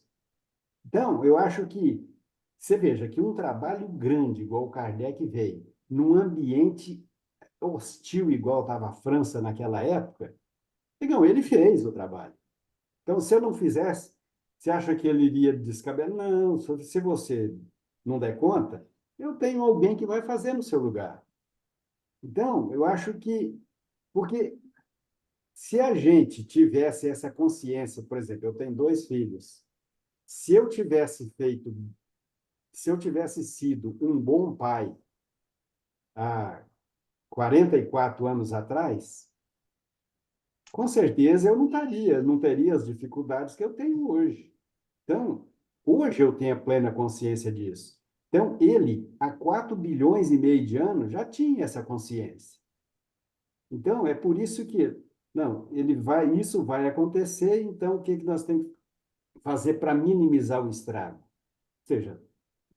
Então, eu acho que, você veja que um trabalho grande, igual o Kardec veio, num ambiente hostil, igual estava a França naquela época, não, ele fez o trabalho. Então, se eu não fizesse, você acha que ele iria descabelar? Não, se você não der conta, eu tenho alguém que vai fazer no seu lugar. Então, eu acho que, porque se a gente tivesse essa consciência, por exemplo, eu tenho 2 filhos, se eu tivesse feito, se eu tivesse sido um bom pai há 44 anos atrás, com certeza eu não teria as dificuldades que eu tenho hoje. Então, hoje eu tenho a plena consciência disso. Então, ele, há 4 bilhões e meio de anos, já tinha essa consciência. Então, é por isso que, não, isso vai acontecer, então o que que nós temos que fazer para minimizar o estrago? Ou seja,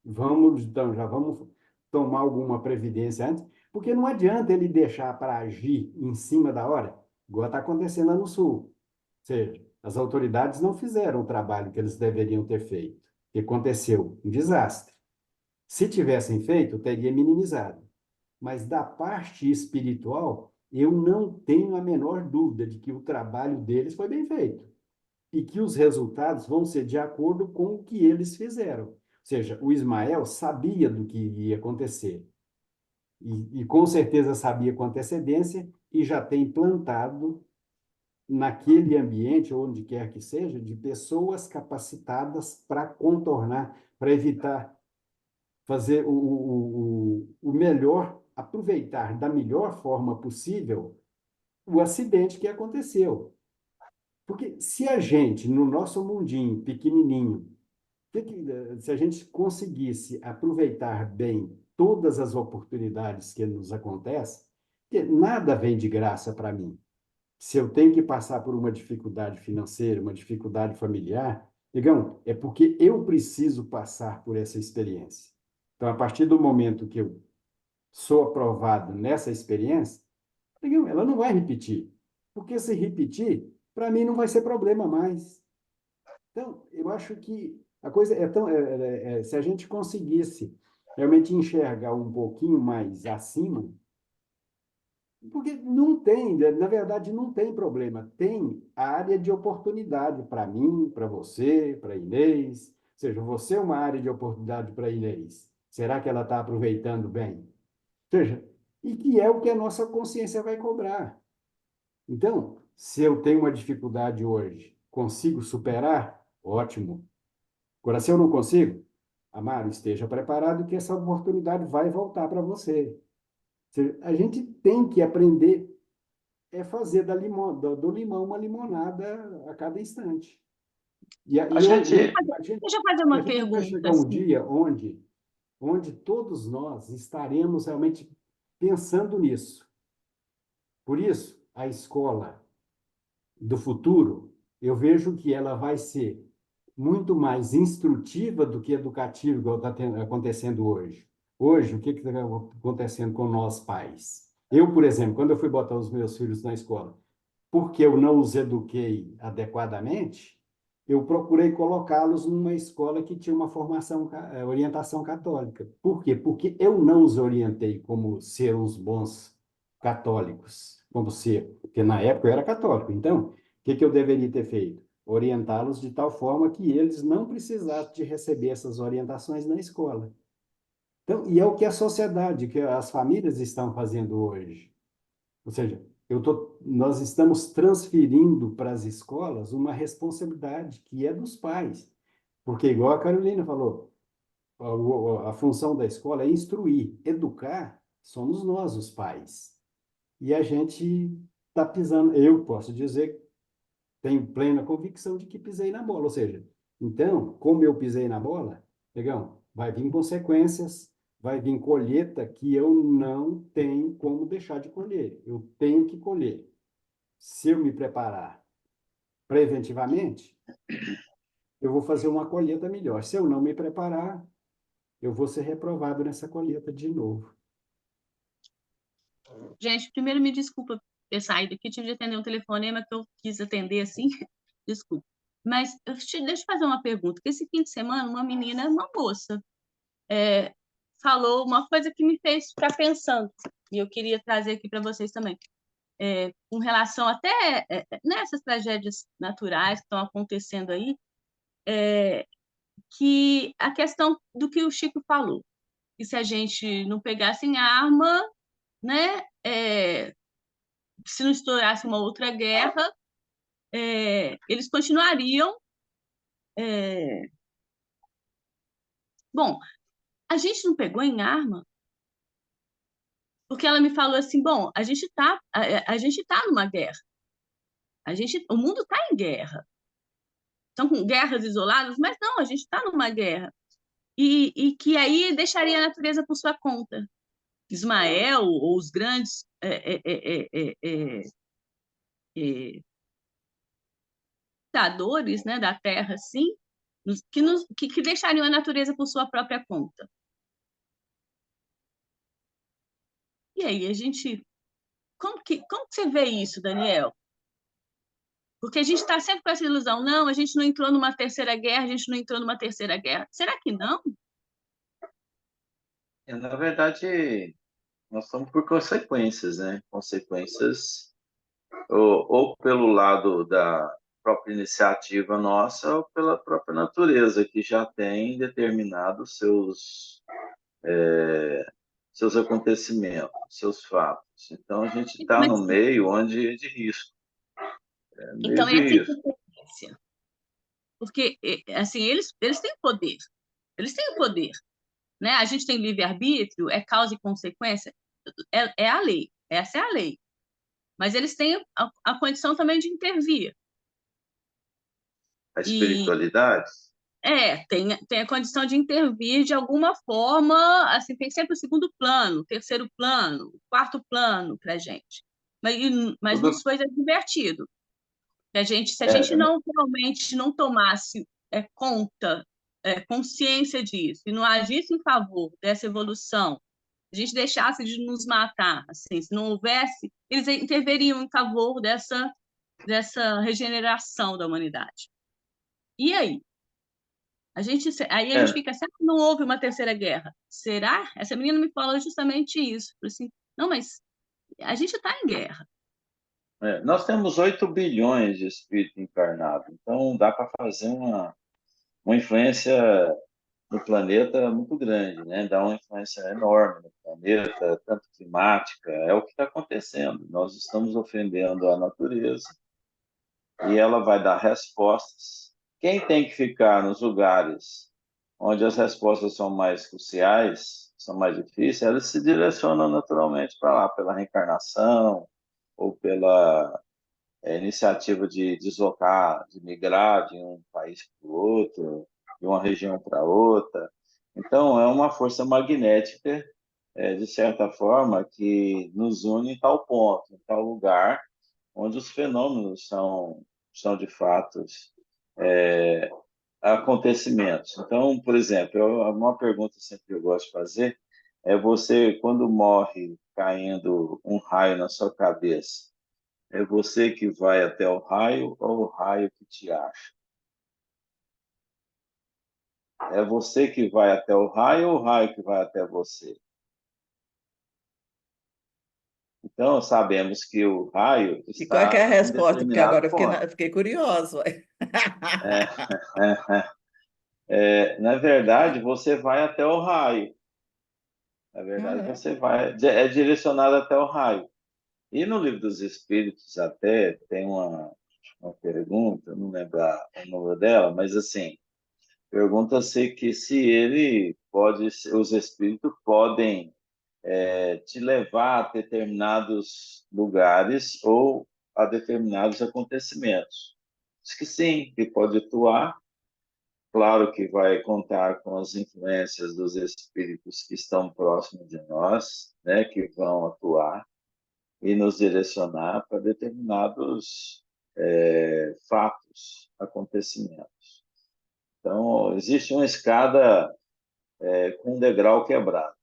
então, já vamos tomar alguma previdência antes, porque não adianta ele deixar para agir em cima da hora, igual está acontecendo lá no Sul. Ou seja, as autoridades não fizeram o trabalho que eles deveriam ter feito. O que aconteceu? Um desastre. Se tivessem feito, teria minimizado. Mas da parte espiritual, eu não tenho a menor dúvida de que o trabalho deles foi bem feito e que os resultados vão ser de acordo com o que eles fizeram. Ou seja, o Ismael sabia do que ia acontecer e com certeza sabia com antecedência e já tem plantado naquele ambiente, onde quer que seja, de pessoas capacitadas para contornar, para evitar, fazer o melhor, aproveitar da melhor forma possível o acidente que aconteceu. Porque se a gente, no nosso mundinho pequenininho, se a gente conseguisse aproveitar bem todas as oportunidades que nos acontecem, que nada vem de graça para mim. Se eu tenho que passar por uma dificuldade financeira, uma dificuldade familiar, digamos, é porque eu preciso passar por essa experiência. Então, a partir do momento que eu sou aprovado nessa experiência, digamos, ela não vai repetir. Porque se repetir, para mim não vai ser problema mais. Então, eu acho que a coisa é tão. Se a gente conseguisse realmente enxergar um pouquinho mais acima, porque não tem, na verdade, não tem problema. Tem a área de oportunidade para mim, para você, para Inês. Ou seja, você é uma área de oportunidade para Inês. Será que ela está aproveitando bem? Ou seja, e que é o que a nossa consciência vai cobrar. Então, se eu tenho uma dificuldade hoje, consigo superar? Ótimo. Agora, se eu não consigo, Amaro, esteja preparado que essa oportunidade vai voltar para você. Ou seja, a gente tem que aprender fazer do limão uma limonada a cada instante. A gente, Deixa eu fazer a uma gente vai pergunta, chegar um assim. dia onde todos nós estaremos realmente pensando nisso. Por isso, a escola do futuro, eu vejo que ela vai ser muito mais instrutiva do que educativa, igual está acontecendo hoje. Hoje, o que está acontecendo com nós pais? Eu, por exemplo, quando eu fui botar os meus filhos na escola, porque eu não os eduquei adequadamente, eu procurei colocá-los numa escola que tinha uma orientação católica. Por quê? Porque eu não os orientei como ser uns bons católicos, como ser, porque na época eu era católico. Então, o que eu deveria ter feito? Orientá-los de tal forma que eles não precisassem de receber essas orientações na escola. Então, e é o que a sociedade, que as famílias estão fazendo hoje. Ou seja, nós estamos transferindo para as escolas uma responsabilidade que é dos pais. Porque, igual a Carolina falou, a função da escola é instruir, educar, somos nós, os pais. E a gente está pisando, eu posso dizer, tenho plena convicção de que pisei na bola. Ou seja, então, como eu pisei na bola, Pegão, vai vir consequências, vai vir colheita que eu não tenho como deixar de colher. Eu tenho que colher. Se eu me preparar preventivamente, eu vou fazer uma colheita melhor. Se eu não me preparar, eu vou ser reprovado nessa colheita de novo. Gente, primeiro me desculpa ter saído aqui, tive de atender um telefonema que eu quis atender assim, desculpa. Mas deixa eu fazer uma pergunta. Esse fim de semana, uma menina, uma moça, falou uma coisa que me fez ficar pensando, e eu queria trazer aqui para vocês também. Com relação até nessas tragédias naturais que estão acontecendo aí, que a questão do que o Chico falou, que se a gente não pegasse em arma, né, se não estourasse uma outra guerra, eles continuariam. Bom, a gente não pegou em arma, porque ela me falou assim, bom, a gente tá numa guerra, o mundo está em guerra. São com guerras isoladas, mas não, a gente está numa guerra. E que aí deixaria a natureza por sua conta. Ismael, ou os grandes ditadores, né, da Terra, assim, que deixariam a natureza por sua própria conta. E aí, a gente... Como que você vê isso, Daniel? Porque a gente está sempre com essa ilusão, não, a gente não entrou numa terceira guerra, a gente não entrou numa terceira guerra. Será que não? Na verdade, nós estamos por consequências, né? Consequências ou pelo lado da própria iniciativa nossa ou pela própria natureza, que já tem determinado seus acontecimentos, seus fatos. Então, a gente está Mas, no meio onde de risco, meio então, de essa risco. interferência, porque, assim, eles têm poder, eles têm o poder, né? A gente tem livre-arbítrio, é causa e consequência, é a lei, essa é a lei. Mas eles têm a condição também de intervir. A E espiritualidade, tem a condição de intervir de alguma forma, assim, tem sempre o segundo plano, o terceiro plano, o quarto plano para a gente. Mas tudo nos foi advertido. Que a gente, se a gente é, não realmente não tomasse conta, consciência disso, e não agisse em favor dessa evolução, a gente deixasse de nos matar, assim, se não houvesse, eles interveriam em favor dessa regeneração da humanidade. E aí? Aí a gente é, fica assim, não houve uma terceira guerra. Será? Essa menina me falou justamente isso. Falei assim, não, mas a gente está em guerra. nós temos 8 bilhões de espíritos encarnados, então dá para fazer uma influência no planeta muito grande, né? Dá uma influência enorme no planeta, tanto climática, é o que está acontecendo. Nós estamos ofendendo a natureza e ela vai dar respostas. Quem tem que ficar nos lugares onde as respostas são mais cruciais, são mais difíceis, elas se direcionam naturalmente para lá, pela reencarnação ou pela iniciativa de deslocar, de migrar de um país para o outro, de uma região para outra. Então, é uma força magnética, de certa forma, que nos une em tal ponto, em tal lugar, onde os fenômenos são de fato acontecimentos. Então, por exemplo, uma pergunta sempre que eu gosto de fazer é você, quando morre caindo um raio na sua cabeça, é você que vai até o raio ou o raio que te acha? É você que vai até o raio ou o raio que vai até você? Então, sabemos que o raio E qual é que é a está em resposta? Porque determinado agora ponto. eu fiquei curioso. Ué. É, na verdade, você vai até o raio. Na verdade, Uhum. você vai, é direcionado até o raio. E no Livro dos Espíritos até tem uma pergunta, não lembro o número dela, mas assim, pergunta-se que se ele pode, os espíritos podem te levar a determinados lugares ou a determinados acontecimentos. Diz que sim, que pode atuar. Claro que vai contar com as influências dos espíritos que estão próximos de nós, né, que vão atuar e nos direcionar para determinados fatos, acontecimentos. Então, existe uma escada com um degrau quebrado.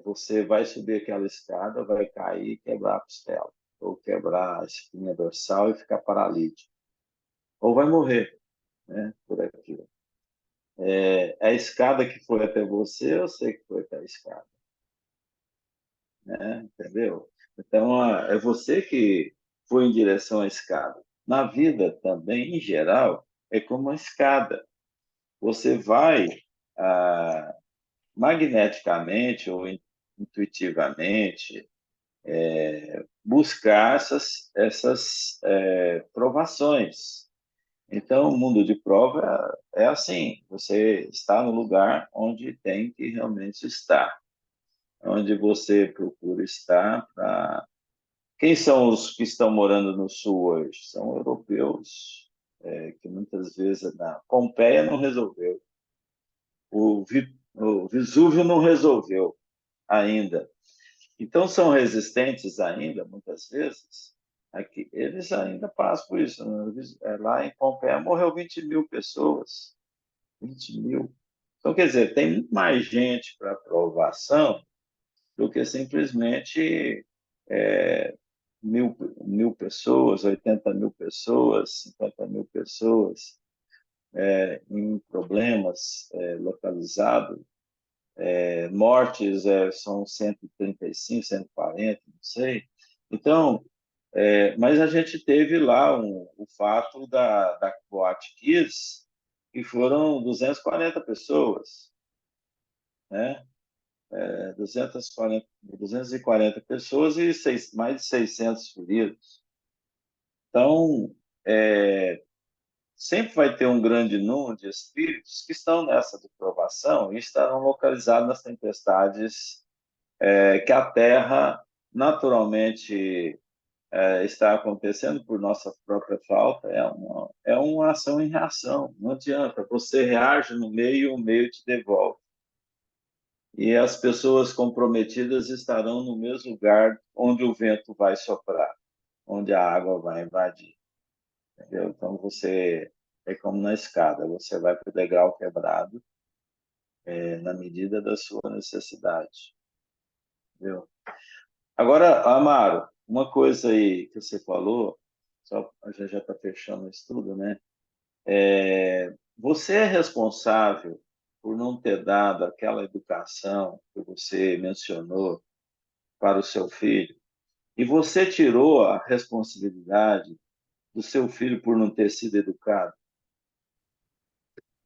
Você vai subir aquela escada, vai cair e quebrar a costela, ou quebrar a espinha dorsal e ficar paralítico, ou vai morrer, né, por aquilo. A escada que foi até você, eu sei que foi até a escada, né? Entendeu? Então, é você que foi em direção à escada. Na vida também, em geral, é como uma escada. Você vai ah, magneticamente ou intuitivamente buscar essas provações. Então, o mundo de prova é assim: você está no lugar onde tem que realmente estar, onde você procura estar. Quem são os que estão morando no sul hoje? São europeus, que muitas vezes na Pompeia não resolveu, o Vesúvio não resolveu ainda. Então, são resistentes ainda, muitas vezes, aqui. Eles ainda passam por isso, né? Lá em Pompeia morreu 20 mil pessoas. 20 mil. Então, quer dizer, tem muito mais gente para aprovação do que simplesmente é, mil pessoas, 80 mil pessoas, 50 mil pessoas em problemas localizados. mortes são 135, 140, não sei. Então, mas a gente teve lá o fato da Boate Kiss, que foram 240 pessoas, né? 240 pessoas e mais de 600 feridos. Então, sempre vai ter um grande número de espíritos que estão nessa deprovação e estarão localizados nas tempestades que a Terra naturalmente está acontecendo por nossa própria falta. É uma ação em reação. Não adianta. Você reage no meio e o meio te devolve. E as pessoas comprometidas estarão no mesmo lugar onde o vento vai soprar, onde a água vai invadir. Entendeu? Então, você é como na escada, você vai para o degrau quebrado na medida da sua necessidade. Entendeu? Agora, Amaro, uma coisa aí que você falou, só a gente já está fechando o estudo, né? Você é responsável por não ter dado aquela educação que você mencionou para o seu filho, e você tirou a responsabilidade do seu filho por não ter sido educado.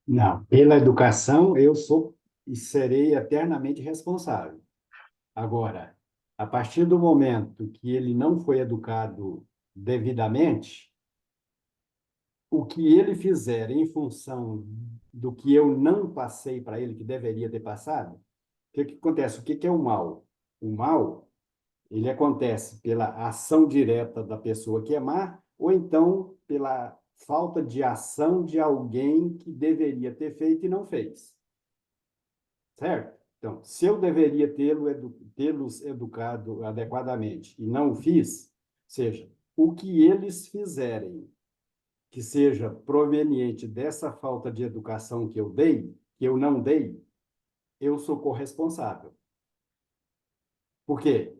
Não, pela educação eu sou e serei eternamente responsável. Agora, a partir do momento que ele não foi educado devidamente, o que ele fizer em função do que eu não passei para ele, que deveria ter passado, o que acontece? O que é o mal? O mal, ele acontece pela ação direta da pessoa que é má, ou então pela falta de ação de alguém que deveria ter feito e não fez. Certo? Então, se eu deveria tê-los educado adequadamente e não o fiz, seja, o que eles fizerem que seja proveniente dessa falta de educação que eu dei, que eu não dei, eu sou corresponsável. Por quê?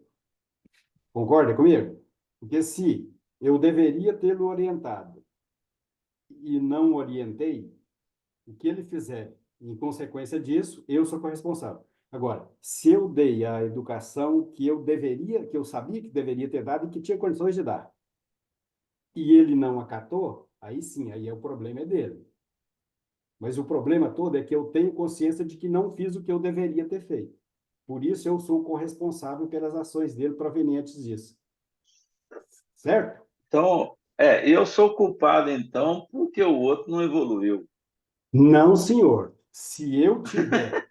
Concorda comigo? Porque se eu deveria tê-lo orientado e não orientei, o que ele fizer em consequência disso, eu sou corresponsável. Agora, se eu dei a educação que eu deveria, que eu sabia que deveria ter dado e que tinha condições de dar, e ele não acatou, aí sim, aí o problema é dele. Mas o problema todo é que eu tenho consciência de que não fiz o que eu deveria ter feito. Por isso eu sou corresponsável pelas ações dele provenientes disso. Certo? Então, eu sou culpado, então, porque o outro não evoluiu. Não, senhor. Se eu tiver,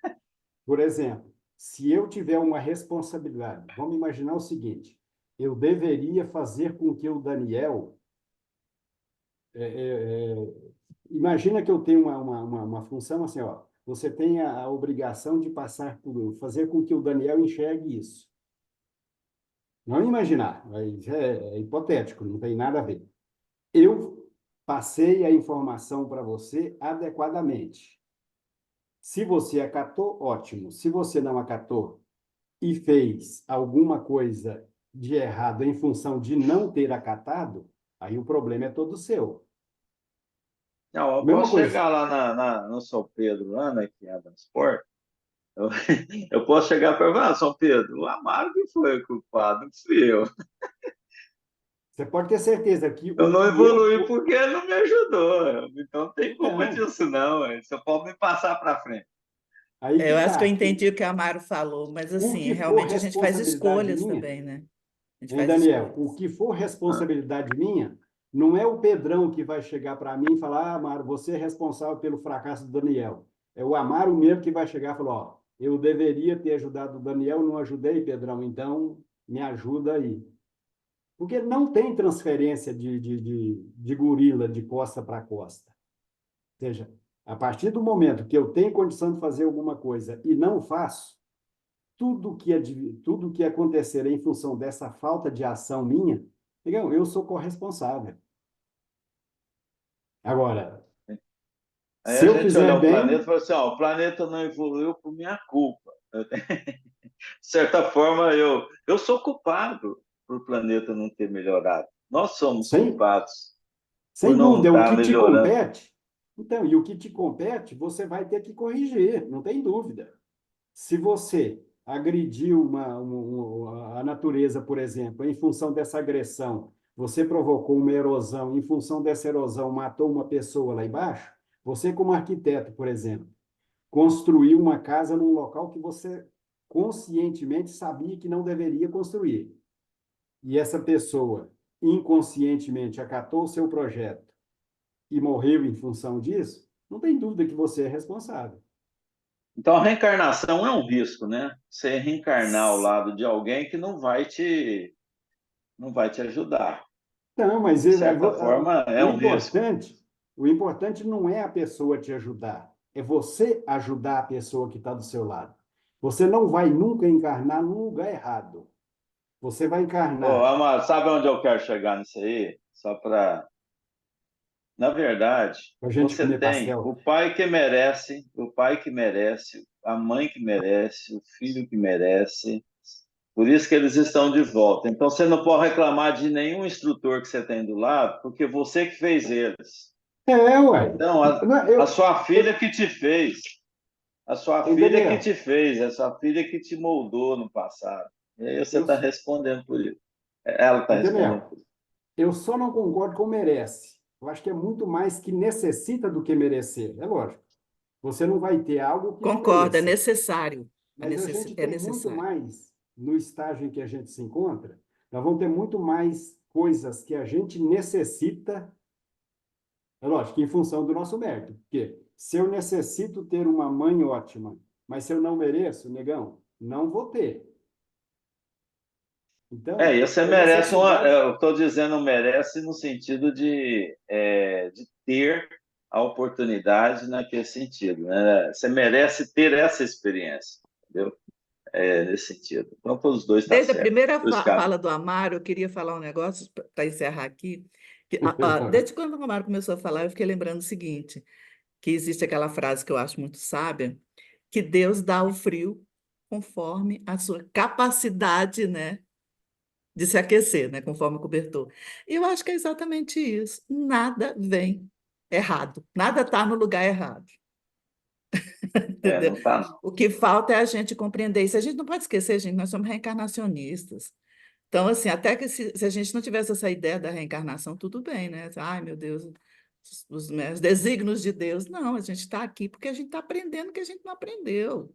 por exemplo, se eu tiver uma responsabilidade, vamos imaginar o seguinte: eu deveria fazer com que o Daniel. Imagina que eu tenho uma função assim, ó. Você tem a obrigação de fazer com que o Daniel enxergue isso. Não imaginar, mas é hipotético, não tem nada a ver. Eu passei a informação para você adequadamente. Se você acatou, ótimo. Se você não acatou e fez alguma coisa de errado em função de não ter acatado, aí o problema é todo seu. Não, eu Mesma posso coisa. chegar lá no São Pedro, lá, né, que é das portas, eu, eu posso chegar para falar, São Pedro, o Amaro que foi o culpado, não fui eu. Você pode ter certeza que Eu o não que eu... evoluí porque ele não me ajudou. Então não tem culpa Então, disso, não. Você pode me passar para frente. aí que Eu acho que eu tá. entendi o que a Amaro falou, mas O assim, que for realmente a gente faz responsabilidade escolhas minha, também, né? A gente hein, faz Daniel? O escolhas. que for Ah, responsabilidade minha, não é o Pedrão que vai chegar para mim e falar: ah, Amaro, você é responsável pelo fracasso do Daniel. É o Amaro mesmo que vai chegar e falar: ó, eu deveria ter ajudado o Daniel, não ajudei, Pedrão, então me ajuda aí. Porque não tem transferência de gorila de costa para costa. Ou seja, a partir do momento que eu tenho condição de fazer alguma coisa e não faço, tudo que acontecer em função dessa falta de ação minha, eu sou corresponsável. Agora, aí se a eu gente olhar fizer o planeta e bem, falar assim, ó, o planeta não evoluiu por minha culpa. De certa forma, eu sou culpado por o planeta não ter melhorado. Nós somos sem, culpados por sem não dúvida, o estar que te melhorando. compete, então, e o que te compete, você vai ter que corrigir, não tem dúvida. Se você agrediu a natureza, por exemplo, em função dessa agressão, você provocou uma erosão, em função dessa erosão matou uma pessoa lá embaixo, você como arquiteto, por exemplo, construiu uma casa num local que você conscientemente sabia que não deveria construir. E essa pessoa inconscientemente acatou o seu projeto e morreu em função disso, não tem dúvida que você é responsável. Então, a reencarnação é um risco, né? Você reencarnar ao lado de alguém que não vai te ajudar. Não, mas De certa forma, é um risco. o importante não é a pessoa te ajudar, é você ajudar a pessoa que está do seu lado. Você não vai nunca encarnar num lugar errado. Você vai Ô, encarnar. Amaro, sabe onde eu quero chegar nisso aí? Só para. Na verdade, Para a gente você comer tem pastel. o pai que merece, a mãe que merece, o filho que merece. Por isso que eles estão de volta. Então, você não pode reclamar de nenhum instrutor que você tem do lado, porque você que fez eles. Ué. Então, Não, a sua filha que te fez. A sua filha que Daniel, te fez, a sua filha que te moldou no passado. E aí você eu, está respondendo por isso. Ela está respondendo Daniel, por isso. eu só não concordo com merece. Eu acho que é muito mais que necessita do que merecer. É lógico. Você não vai ter algo que não Concordo, é mereça. necessário. Mas a gente É tem muito necessário. mais, no estágio em que a gente se encontra, nós vamos ter muito mais coisas que a gente necessita, é lógico, em função do nosso mérito. Porque se eu necessito ter uma mãe ótima, mas se eu não mereço, negão, não vou ter. E Então, você é merece necessidade. eu estou dizendo merece no sentido de ter a oportunidade naquele sentido, né? Você merece ter essa experiência, entendeu? Nesse sentido. Então, para os dois está Desde a certo. primeira Por isso, cara. fala do Amaro, eu queria falar um negócio para encerrar aqui. Desde quando o Amaro começou a falar, eu fiquei lembrando o seguinte, que existe aquela frase que eu acho muito sábia, que Deus dá o frio conforme a sua capacidade, né, de se aquecer, né, conforme o cobertor. E eu acho que é exatamente isso. Nada vem errado, nada está no lugar errado. Entendeu? Não está, não. O que falta é a gente compreender isso. A gente não pode esquecer, gente, nós somos reencarnacionistas. Então, assim, até que se a gente não tivesse essa ideia da reencarnação, tudo bem, né? Ai, meu Deus, os desígnios de Deus. Não, a gente está aqui porque a gente está aprendendo o que a gente não aprendeu.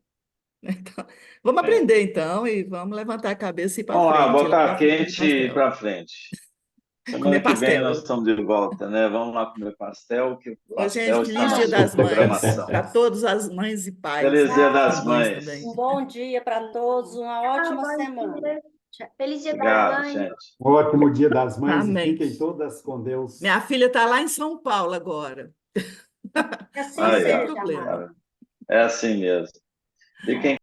Então, vamos É. aprender, então, e vamos levantar a cabeça e ir para Vamos lá, frente, ir lá botar para frente comer quente e ir pastel. para frente. Comer Semana que vem pastel. nós estamos de volta, né? Vamos lá comer pastel, que o Ô, gente, pastel está feliz na Dia sua das Mães programação. para todas as mães e pais, Feliz Dia e das as Tchau. mães Mães. também. Um bom dia para todos, uma Tchau, ótima bom semana. dia. Feliz Dia das Obrigado, Mães. gente. Ótimo Dia das Mães e Amém. fiquem todas com Deus. Minha filha está lá em São Paulo agora. Que assim Não Aí, tem ó. seja, problema. amado. É assim mesmo. Fiquem